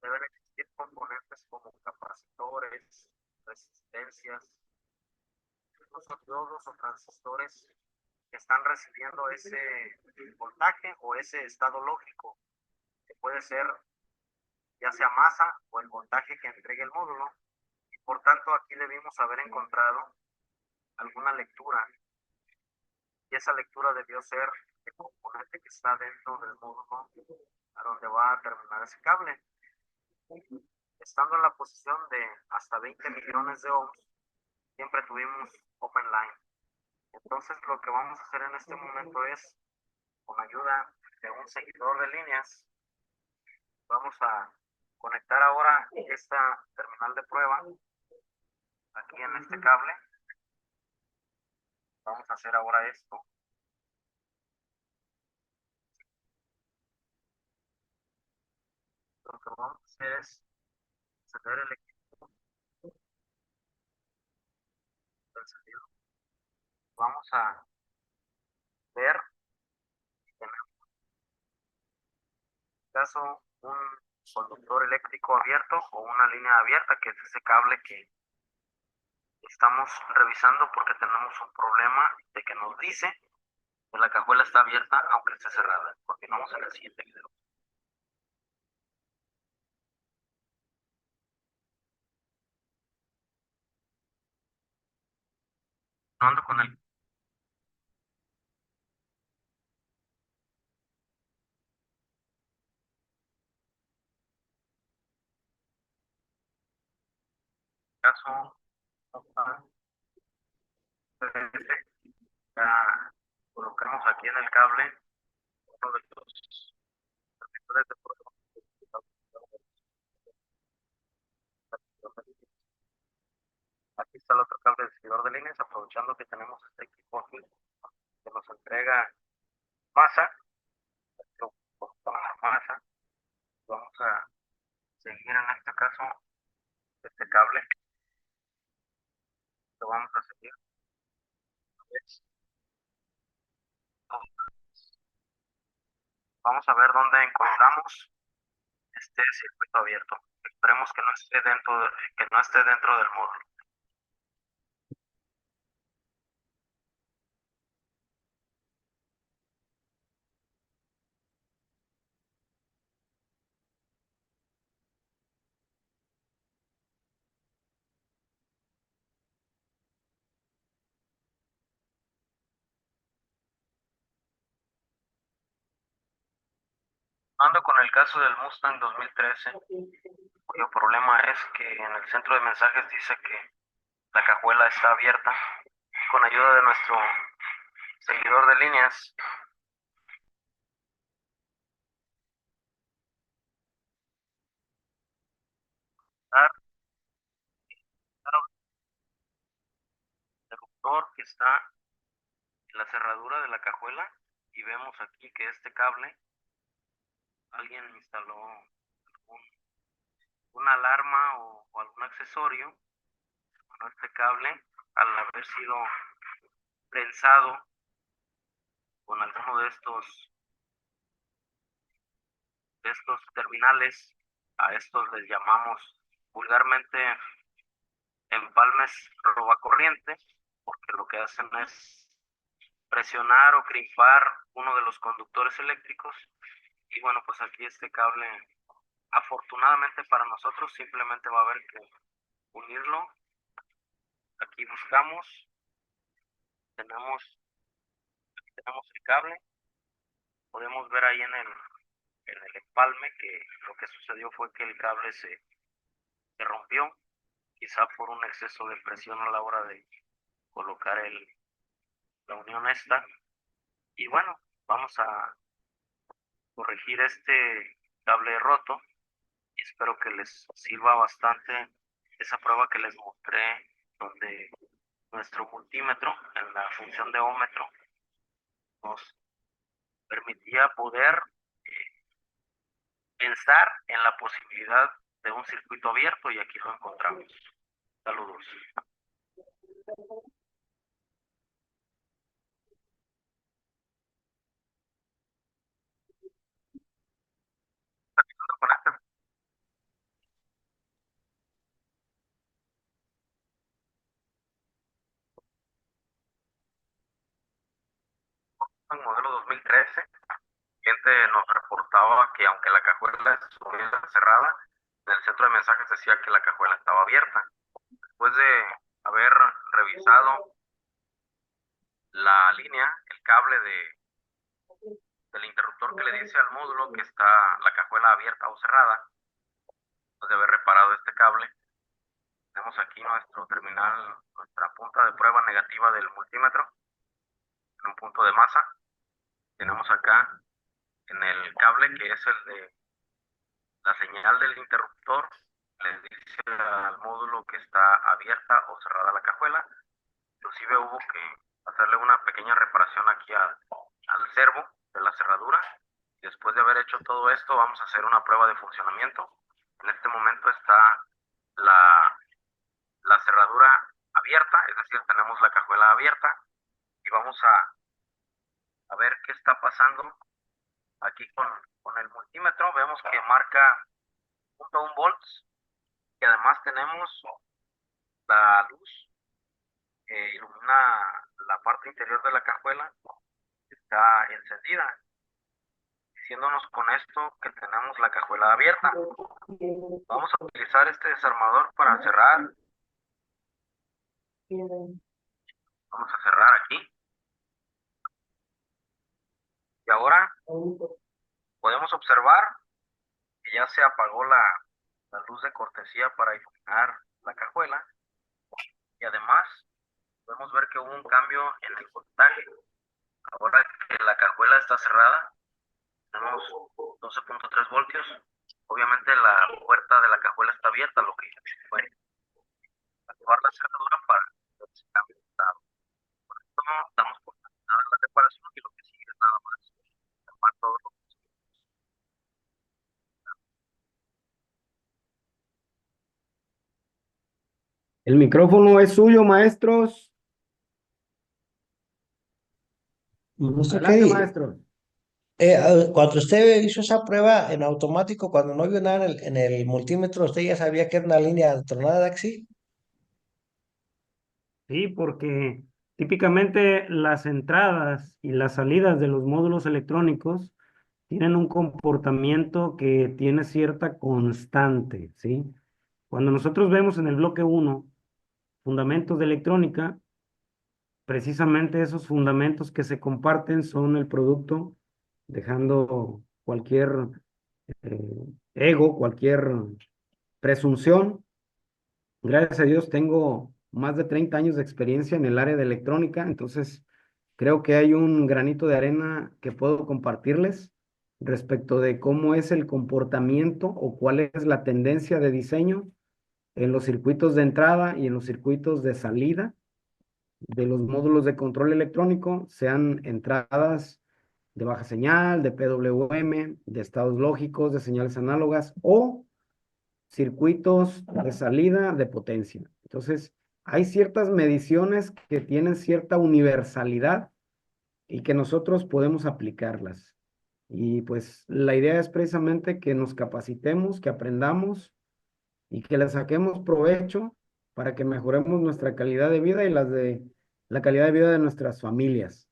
deben existir componentes como capacitores, resistencias, incluso diodos o transistores que están recibiendo ese voltaje o ese estado lógico, que puede ser ya sea masa o el voltaje que entregue el módulo. Y por tanto aquí debimos haber encontrado alguna lectura, y esa lectura debió ser el componente que está dentro del módulo a donde va a terminar ese cable. Estando en la posición de hasta 20 millones de ohms, siempre tuvimos open line. Entonces lo que vamos a hacer en este momento es, con ayuda de un seguidor de líneas, vamos a conectar ahora esta terminal de prueba aquí en este cable. Vamos a hacer ahora esto. Lo que vamos a hacer es encender el equipo encendido. Vamos a ver si tenemos en este caso un conductor eléctrico abierto o una línea abierta, que es ese cable que estamos revisando porque tenemos un problema de que nos dice que la cajuela está abierta aunque esté cerrada. Continuamos en el siguiente video. Ando con el caso, ya colocamos aquí en el cable uno de los transistores de prueba. Aquí está el otro cable de seguidor de líneas, aprovechando que tenemos este equipo aquí que nos entrega masa. Con la masa vamos a seguir en este caso este cable, lo vamos a seguir. Vamos a ver dónde encontramos este circuito abierto. Esperemos que no esté dentro del módulo. Ando con el caso del Mustang 2013, cuyo problema es que en el centro de mensajes dice que la cajuela está abierta. Con ayuda de nuestro seguidor de líneas, el interruptor que está en la cerradura de la cajuela, y vemos aquí que este cable, alguien instaló una alarma o algún accesorio con este cable, al haber sido prensado con alguno de estos terminales. A estos les llamamos vulgarmente empalmes robacorriente, porque lo que hacen es presionar o crimpar uno de los conductores eléctricos. Y bueno, pues aquí este cable Afortunadamente para nosotros simplemente va a haber que unirlo. Aquí buscamos, tenemos el cable, podemos ver ahí en el empalme que lo que sucedió fue que el cable se rompió, quizá por un exceso de presión a la hora de colocar la unión esta. Y bueno, vamos a corregir este cable roto y espero que les sirva bastante esa prueba que les mostré, donde nuestro multímetro en la función de ómetro nos permitía poder pensar en la posibilidad de un circuito abierto, y aquí lo encontramos. Saludos. En modelo 2013, el cliente nos reportaba que aunque la cajuela estuviera cerrada, en el centro de mensajes decía que la cajuela estaba abierta. Después de haber revisado la línea, el cable del interruptor que le dice al módulo que está la cajuela abierta o cerrada, después de haber reparado este cable, tenemos aquí nuestro terminal, nuestra punta de prueba negativa del multímetro, en un punto de masa. Tenemos acá en el cable, que es el de la señal del interruptor, le dice al módulo que está abierta o cerrada la cajuela. Inclusive hubo que hacerle una pequeña reparación aquí al servo de la cerradura. Y después de haber hecho todo esto, vamos a hacer una prueba de funcionamiento. En este momento está la cerradura abierta, es decir, tenemos la cajuela abierta, y vamos a ver qué está pasando aquí con el multímetro. Vemos que marca 0.1 volts, y además tenemos la luz que ilumina la parte interior de la cajuela, está encendida, diciéndonos con esto que tenemos la cajuela abierta. Vamos a utilizar este desarmador para cerrar. Vamos a cerrar aquí. Y ahora podemos observar que ya se apagó la luz de cortesía para iluminar la cajuela, y además podemos ver que hubo un cambio en el voltaje. Ahora que la cajuela está cerrada, tenemos 12.3 voltios. Obviamente la puerta de la cajuela está abierta, lo que fue activar la cerradura para que se cambie de estado. Por esto no damos por terminada la reparación, y lo que sigue es nada más armar todo lo que El micrófono es suyo, maestros. Maestro Adelante, Kenny, maestro. cuando usted hizo esa prueba en automático, cuando no vio nada en el multímetro, ¿usted ya sabía que era una línea tronada así? Sí, porque típicamente las entradas y las salidas de los módulos electrónicos tienen un comportamiento que tiene cierta constante, ¿sí? Cuando nosotros vemos en el bloque 1 fundamentos de electrónica, precisamente esos fundamentos que se comparten son el producto, dejando cualquier eh, ego, cualquier presunción. Gracias a Dios tengo más de 30 años de experiencia en el área de electrónica, entonces creo que hay un granito de arena que puedo compartirles respecto de cómo es el comportamiento o cuál es la tendencia de diseño en los circuitos de entrada y en los circuitos de salida de los módulos de control electrónico, sean entradas de baja señal, de PWM, de estados lógicos, de señales análogas o circuitos de salida de potencia. Entonces, hay ciertas mediciones que tienen cierta universalidad y que nosotros podemos aplicarlas. Y pues la idea es precisamente que nos capacitemos, que aprendamos y que le saquemos provecho para que mejoremos nuestra calidad de vida y la calidad de vida de nuestras familias.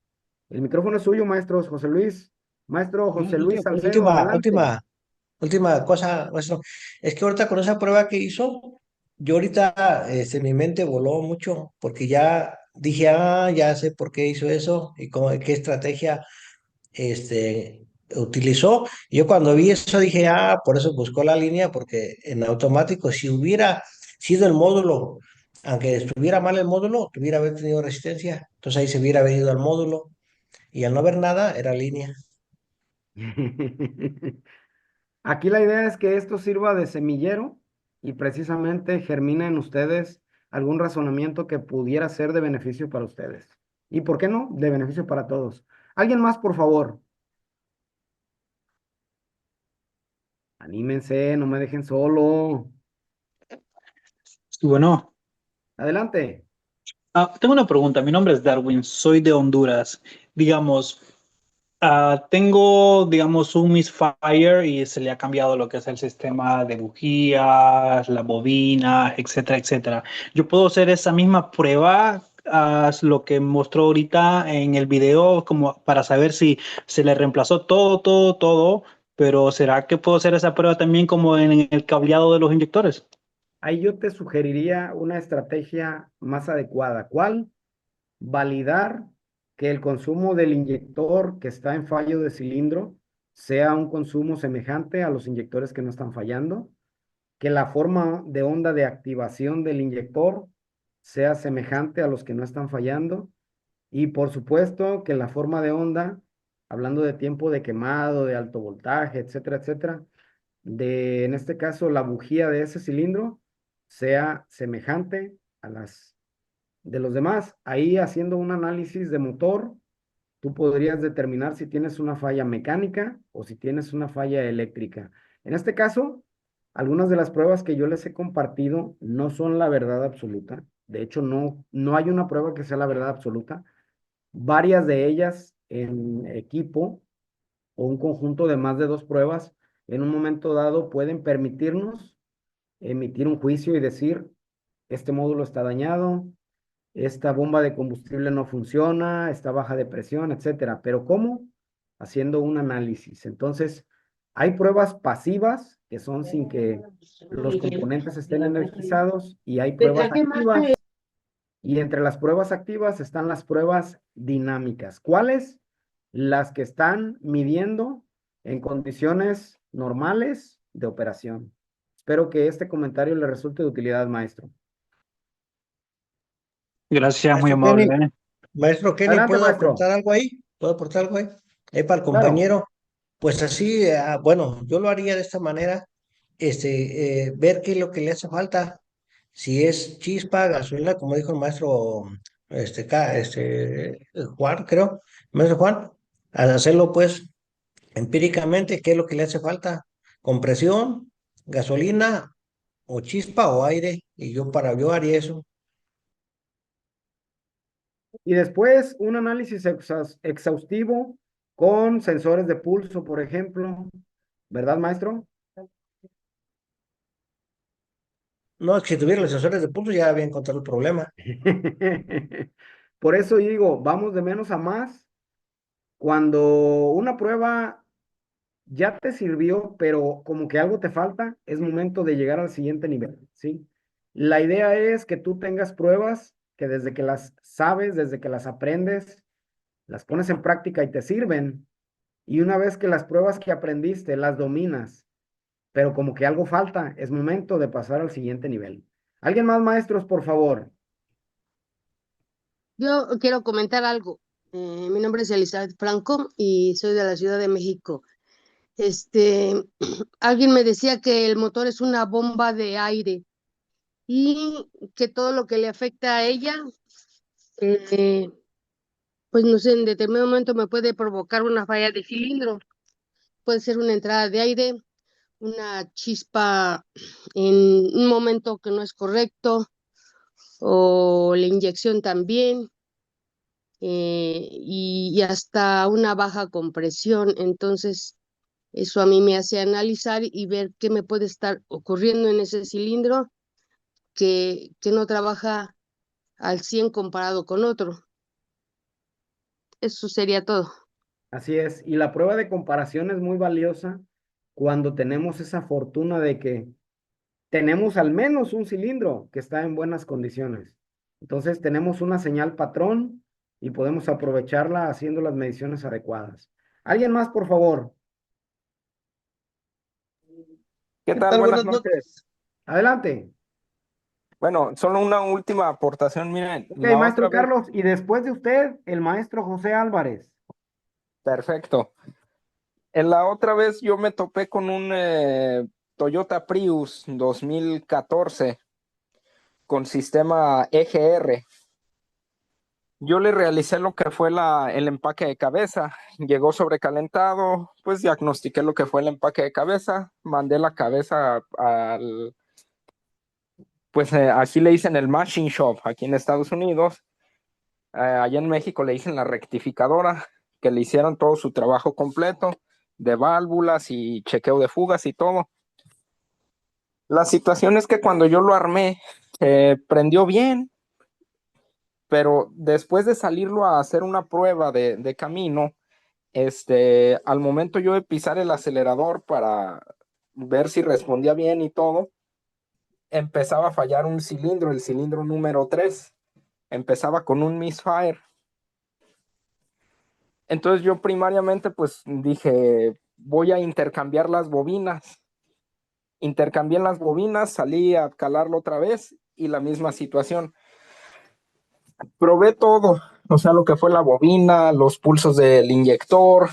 El micrófono es suyo, maestro José Luis. Maestro José Luis Salcedo, adelante. última cosa, maestro, es que ahorita con esa prueba que hizo, yo ahorita mi mente voló mucho porque ya dije, ya sé por qué hizo eso y qué estrategia utilizó. Yo cuando vi eso dije, por eso buscó la línea, porque en automático, si hubiera sido el módulo, aunque estuviera mal el módulo, tuviera haber tenido resistencia. Entonces ahí se hubiera venido al módulo y al no haber nada, era línea. Aquí la idea es que esto sirva de semillero y precisamente germine en ustedes algún razonamiento que pudiera ser de beneficio para ustedes. ¿Y por qué no? De beneficio para todos. ¿Alguien más, por favor? Anímense, no me dejen solo. Sí, bueno, Adelante. tengo una pregunta. Mi nombre es Darwin, soy de Honduras. Digamos, tengo, digamos, un Misfire y se le ha cambiado lo que es el sistema de bujías, la bobina, etcétera, etcétera. Yo puedo hacer esa misma prueba, lo que mostró ahorita en el video, como para saber si se le reemplazó todo, pero ¿será que puedo hacer esa prueba también como en el cableado de los inyectores? Ahí yo te sugeriría una estrategia más adecuada. ¿Cuál? Validar que el consumo del inyector que está en fallo de cilindro sea un consumo semejante a los inyectores que no están fallando, que la forma de onda de activación del inyector sea semejante a los que no están fallando y por supuesto que la forma de onda, hablando de tiempo de quemado, de alto voltaje, etcétera, etcétera, en este caso la bujía de ese cilindro sea semejante a las de los demás. Ahí haciendo un análisis de motor, tú podrías determinar si tienes una falla mecánica o si tienes una falla eléctrica. En este caso, algunas de las pruebas que yo les he compartido no son la verdad absoluta. De hecho, no hay una prueba que sea la verdad absoluta. Varias de ellas en equipo o un conjunto de más de dos pruebas en un momento dado pueden permitirnos emitir un juicio y decir, este módulo está dañado, esta bomba de combustible no funciona, está baja de presión, etcétera. Pero ¿cómo? Haciendo un análisis. Entonces, hay pruebas pasivas que son sin que los componentes estén energizados y hay pruebas activas. Y entre las pruebas activas están las pruebas dinámicas. ¿Cuáles? Las que están midiendo en condiciones normales de operación. Espero que este comentario le resulte de utilidad, maestro. Gracias, muy Maestro amable. Kenny, Maestro Kenny, Adelante, ¿puedo maestro. aportar algo ahí? ¿Puedo aportar algo ahí? Para el Claro. compañero. Pues así, bueno, yo lo haría de esta manera, ver qué es lo que le hace falta. Si es chispa, gasolina, como dijo el maestro, Juan, creo, maestro Juan, al hacerlo pues empíricamente, qué es lo que le hace falta, compresión, gasolina o chispa o aire, y yo haría eso. Y después un análisis exhaustivo con sensores de pulso, por ejemplo. ¿Verdad, maestro? No, es que si tuviera los sensores de pulso ya había encontrado el problema. Por eso digo, vamos de menos a más. Cuando una prueba ya te sirvió, pero como que algo te falta, es momento de llegar al siguiente nivel, ¿sí? La idea es que tú tengas pruebas que desde que las sabes, desde que las aprendes, las pones en práctica y te sirven. Y una vez que las pruebas que aprendiste las dominas, pero como que algo falta, es momento de pasar al siguiente nivel. ¿Alguien más, maestros, por favor? Yo quiero comentar algo. Mi nombre es Elizabeth Franco y soy de la Ciudad de México. Alguien me decía que el motor es una bomba de aire y que todo lo que le afecta a ella, pues no sé, en determinado momento me puede provocar una falla de cilindro. Puede ser una entrada de aire, una chispa en un momento que no es correcto o la inyección también. Y hasta una baja compresión. Entonces, eso a mí me hace analizar y ver qué me puede estar ocurriendo en ese cilindro que no trabaja al 100 comparado con otro. Eso sería todo. Así es. Y la prueba de comparación es muy valiosa cuando tenemos esa fortuna de que tenemos al menos un cilindro que está en buenas condiciones. Entonces tenemos una señal patrón y podemos aprovecharla haciendo las mediciones adecuadas. ¿Alguien más, por favor? ¿Qué tal? Buenas noches. Adelante. Bueno, solo una última aportación. Miren, Ok, la maestro otra vez. Carlos, y después de usted, el maestro José Álvarez. Perfecto. En la otra vez yo me topé con un Toyota Prius 2014 con sistema EGR. Yo le realicé lo que fue el empaque de cabeza. Llegó sobrecalentado, pues diagnostiqué lo que fue el empaque de cabeza, mandé la cabeza al, pues aquí le dicen el machine shop, aquí en Estados Unidos. Allá en México le dicen la rectificadora, que le hicieron todo su trabajo completo de válvulas y chequeo de fugas y todo. La situación es que cuando yo lo armé, prendió bien, pero después de salirlo a hacer una prueba de camino, al momento yo de pisar el acelerador para ver si respondía bien y todo, empezaba a fallar un cilindro, el cilindro número 3, empezaba con un misfire. Entonces yo primariamente pues dije, voy a intercambiar las bobinas. Intercambié las bobinas, salí a calarlo otra vez y la misma situación. Probé todo, o sea, lo que fue la bobina, los pulsos del inyector,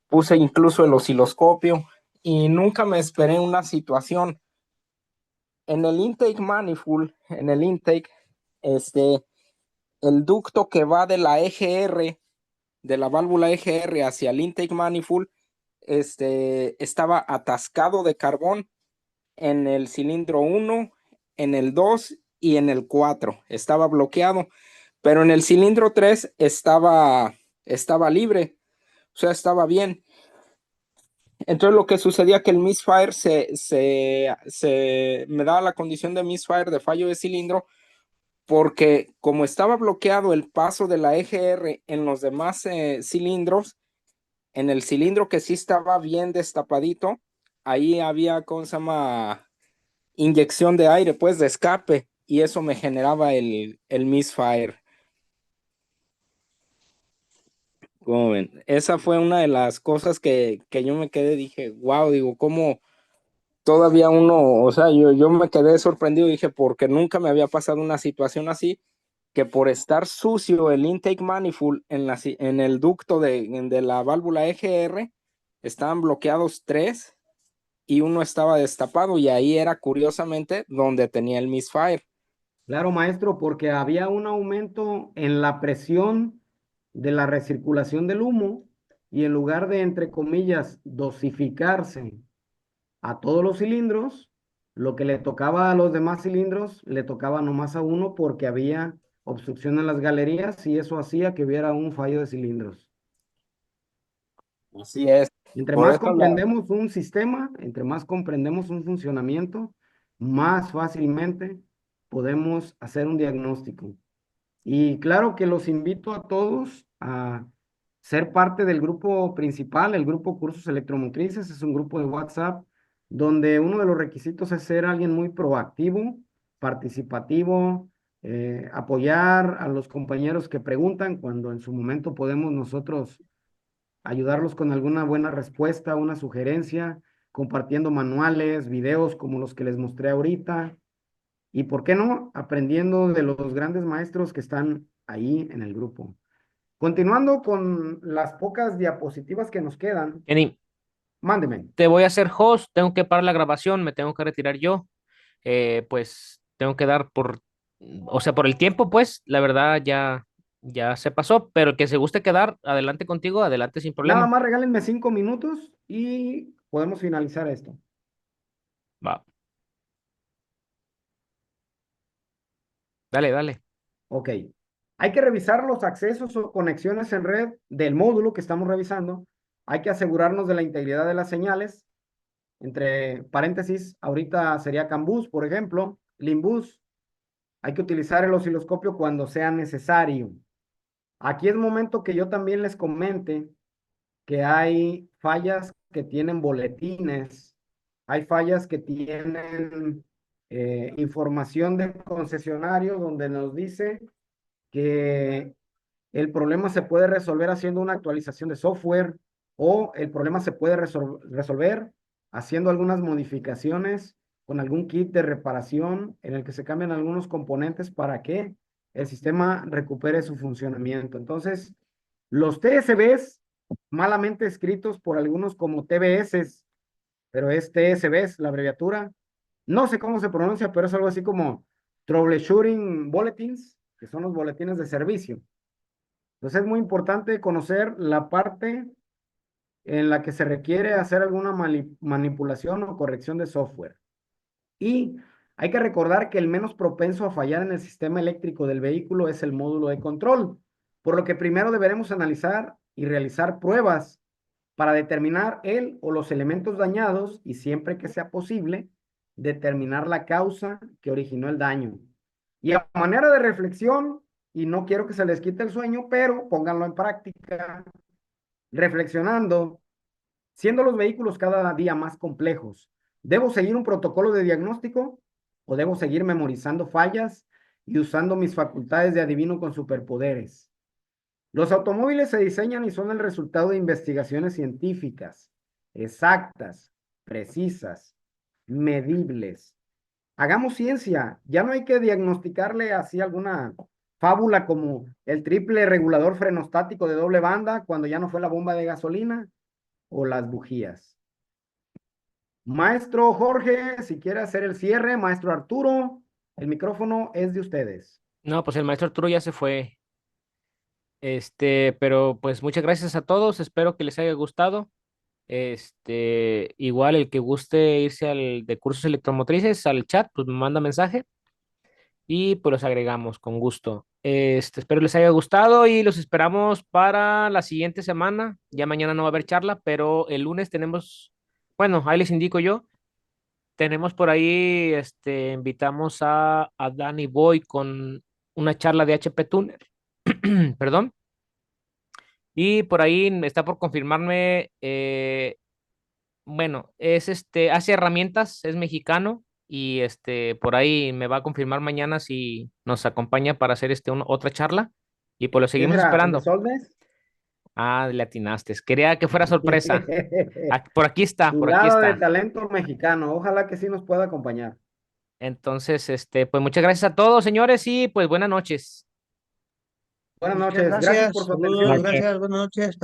puse incluso el osciloscopio y nunca me esperé una situación. En el intake manifold, en el intake, el ducto que va de la EGR, de la válvula EGR hacia el intake manifold, estaba atascado de carbón en el cilindro 1, en el 2 y en el 4. Estaba bloqueado, pero en el cilindro 3 estaba libre, o sea, estaba bien. Entonces lo que sucedía que el misfire me daba la condición de misfire, de fallo de cilindro, porque como estaba bloqueado el paso de la EGR en los demás cilindros, en el cilindro que sí estaba bien destapadito, ahí había, ¿cómo se llama? Inyección de aire, pues de escape, y eso me generaba el misfire. ¿Cómo ven? Esa fue una de las cosas que yo me quedé, dije, wow, digo, ¿cómo todavía uno, o sea, yo me quedé sorprendido, dije, porque nunca me había pasado una situación así, que por estar sucio el intake manifold en el ducto de la válvula EGR, estaban bloqueados 3 y uno estaba destapado, y ahí era curiosamente donde tenía el misfire. Claro, maestro, porque había un aumento en la presión de la recirculación del humo y en lugar de, entre comillas, dosificarse a todos los cilindros, lo que le tocaba a los demás cilindros le tocaba nomás a uno porque había obstrucción en las galerías y eso hacía que hubiera un fallo de cilindros. Así es. Entre Por más eso comprendemos un sistema, entre más comprendemos un funcionamiento, más fácilmente podemos hacer un diagnóstico. Y claro que los invito a todos a ser parte del grupo principal, el grupo Cursos Electromotrices. Es un grupo de WhatsApp donde uno de los requisitos es ser alguien muy proactivo, participativo, apoyar a los compañeros que preguntan cuando en su momento podemos nosotros ayudarlos con alguna buena respuesta, una sugerencia, compartiendo manuales, videos como los que les mostré ahorita. Y por qué no, aprendiendo de los grandes maestros que están ahí en el grupo. Continuando con las pocas diapositivas que nos quedan. Kenny, mándeme. te voy a hacer host, tengo que parar la grabación, me tengo que retirar yo. Pues tengo que dar o sea, por el tiempo, pues, la verdad ya se pasó, pero el que se guste quedar, adelante contigo, adelante sin Nada problema. más regálenme 5 minutos y podemos finalizar esto. Va. Dale, dale. Ok. Hay que revisar los accesos o conexiones en red del módulo que estamos revisando. Hay que asegurarnos de la integridad de las señales. Entre paréntesis, ahorita sería CAN bus, por ejemplo, LIN bus. Hay que utilizar el osciloscopio cuando sea necesario. Aquí es momento que yo también les comente que hay fallas que tienen boletines, hay fallas que tienen información de concesionario donde nos dice que el problema se puede resolver haciendo una actualización de software o el problema se puede resolver haciendo algunas modificaciones con algún kit de reparación en el que se cambian algunos componentes para que el sistema recupere su funcionamiento. Entonces, los TSBs, malamente escritos por algunos como TBS, pero es TSBs la abreviatura, no sé cómo se pronuncia, pero es algo así como Troubleshooting Bulletins, que son los boletines de servicio. Entonces es muy importante conocer la parte en la que se requiere hacer alguna manipulación o corrección de software. Y hay que recordar que el menos propenso a fallar en el sistema eléctrico del vehículo es el módulo de control, por lo que primero deberemos analizar y realizar pruebas para determinar el o los elementos dañados y siempre que sea posible, determinar la causa que originó el daño. Y a manera de reflexión, y no quiero que se les quite el sueño, pero pónganlo en práctica, reflexionando, siendo los vehículos cada día más complejos, ¿debo seguir un protocolo de diagnóstico o debo seguir memorizando fallas y usando mis facultades de adivino con superpoderes? Los automóviles se diseñan y son el resultado de investigaciones científicas, exactas, precisas, medibles. Hagamos ciencia, ya no hay que diagnosticarle así alguna fábula como el triple regulador frenostático de doble banda cuando ya no fue la bomba de gasolina o las bujías. Maestro Jorge, si quiere hacer el cierre, maestro Arturo, el micrófono es de ustedes. No, pues el maestro Arturo ya se fue. Pero pues muchas gracias a todos, espero que les haya gustado. Igual el que guste irse al de cursos electromotrices, al chat, pues me manda mensaje y pues los agregamos con gusto. Espero les haya gustado y los esperamos para la siguiente semana. Ya mañana no va a haber charla, pero el lunes tenemos, bueno, ahí les indico yo, tenemos por ahí, invitamos a Danny Boy con una charla de HP Tuner, perdón. Y por ahí está por confirmarme, bueno, hace herramientas, es mexicano y por ahí me va a confirmar mañana si nos acompaña para hacer otra charla y pues lo seguimos esperando. ¿Solves? Ah, le atinaste. Quería que fuera sorpresa. Por aquí está, por aquí Chulada de está. talento mexicano, ojalá que sí nos pueda acompañar. Entonces, pues muchas gracias a todos, señores, y pues buenas noches. Buenas Muchas noches, gracias por su saludos, atención. gracias, buenas noches.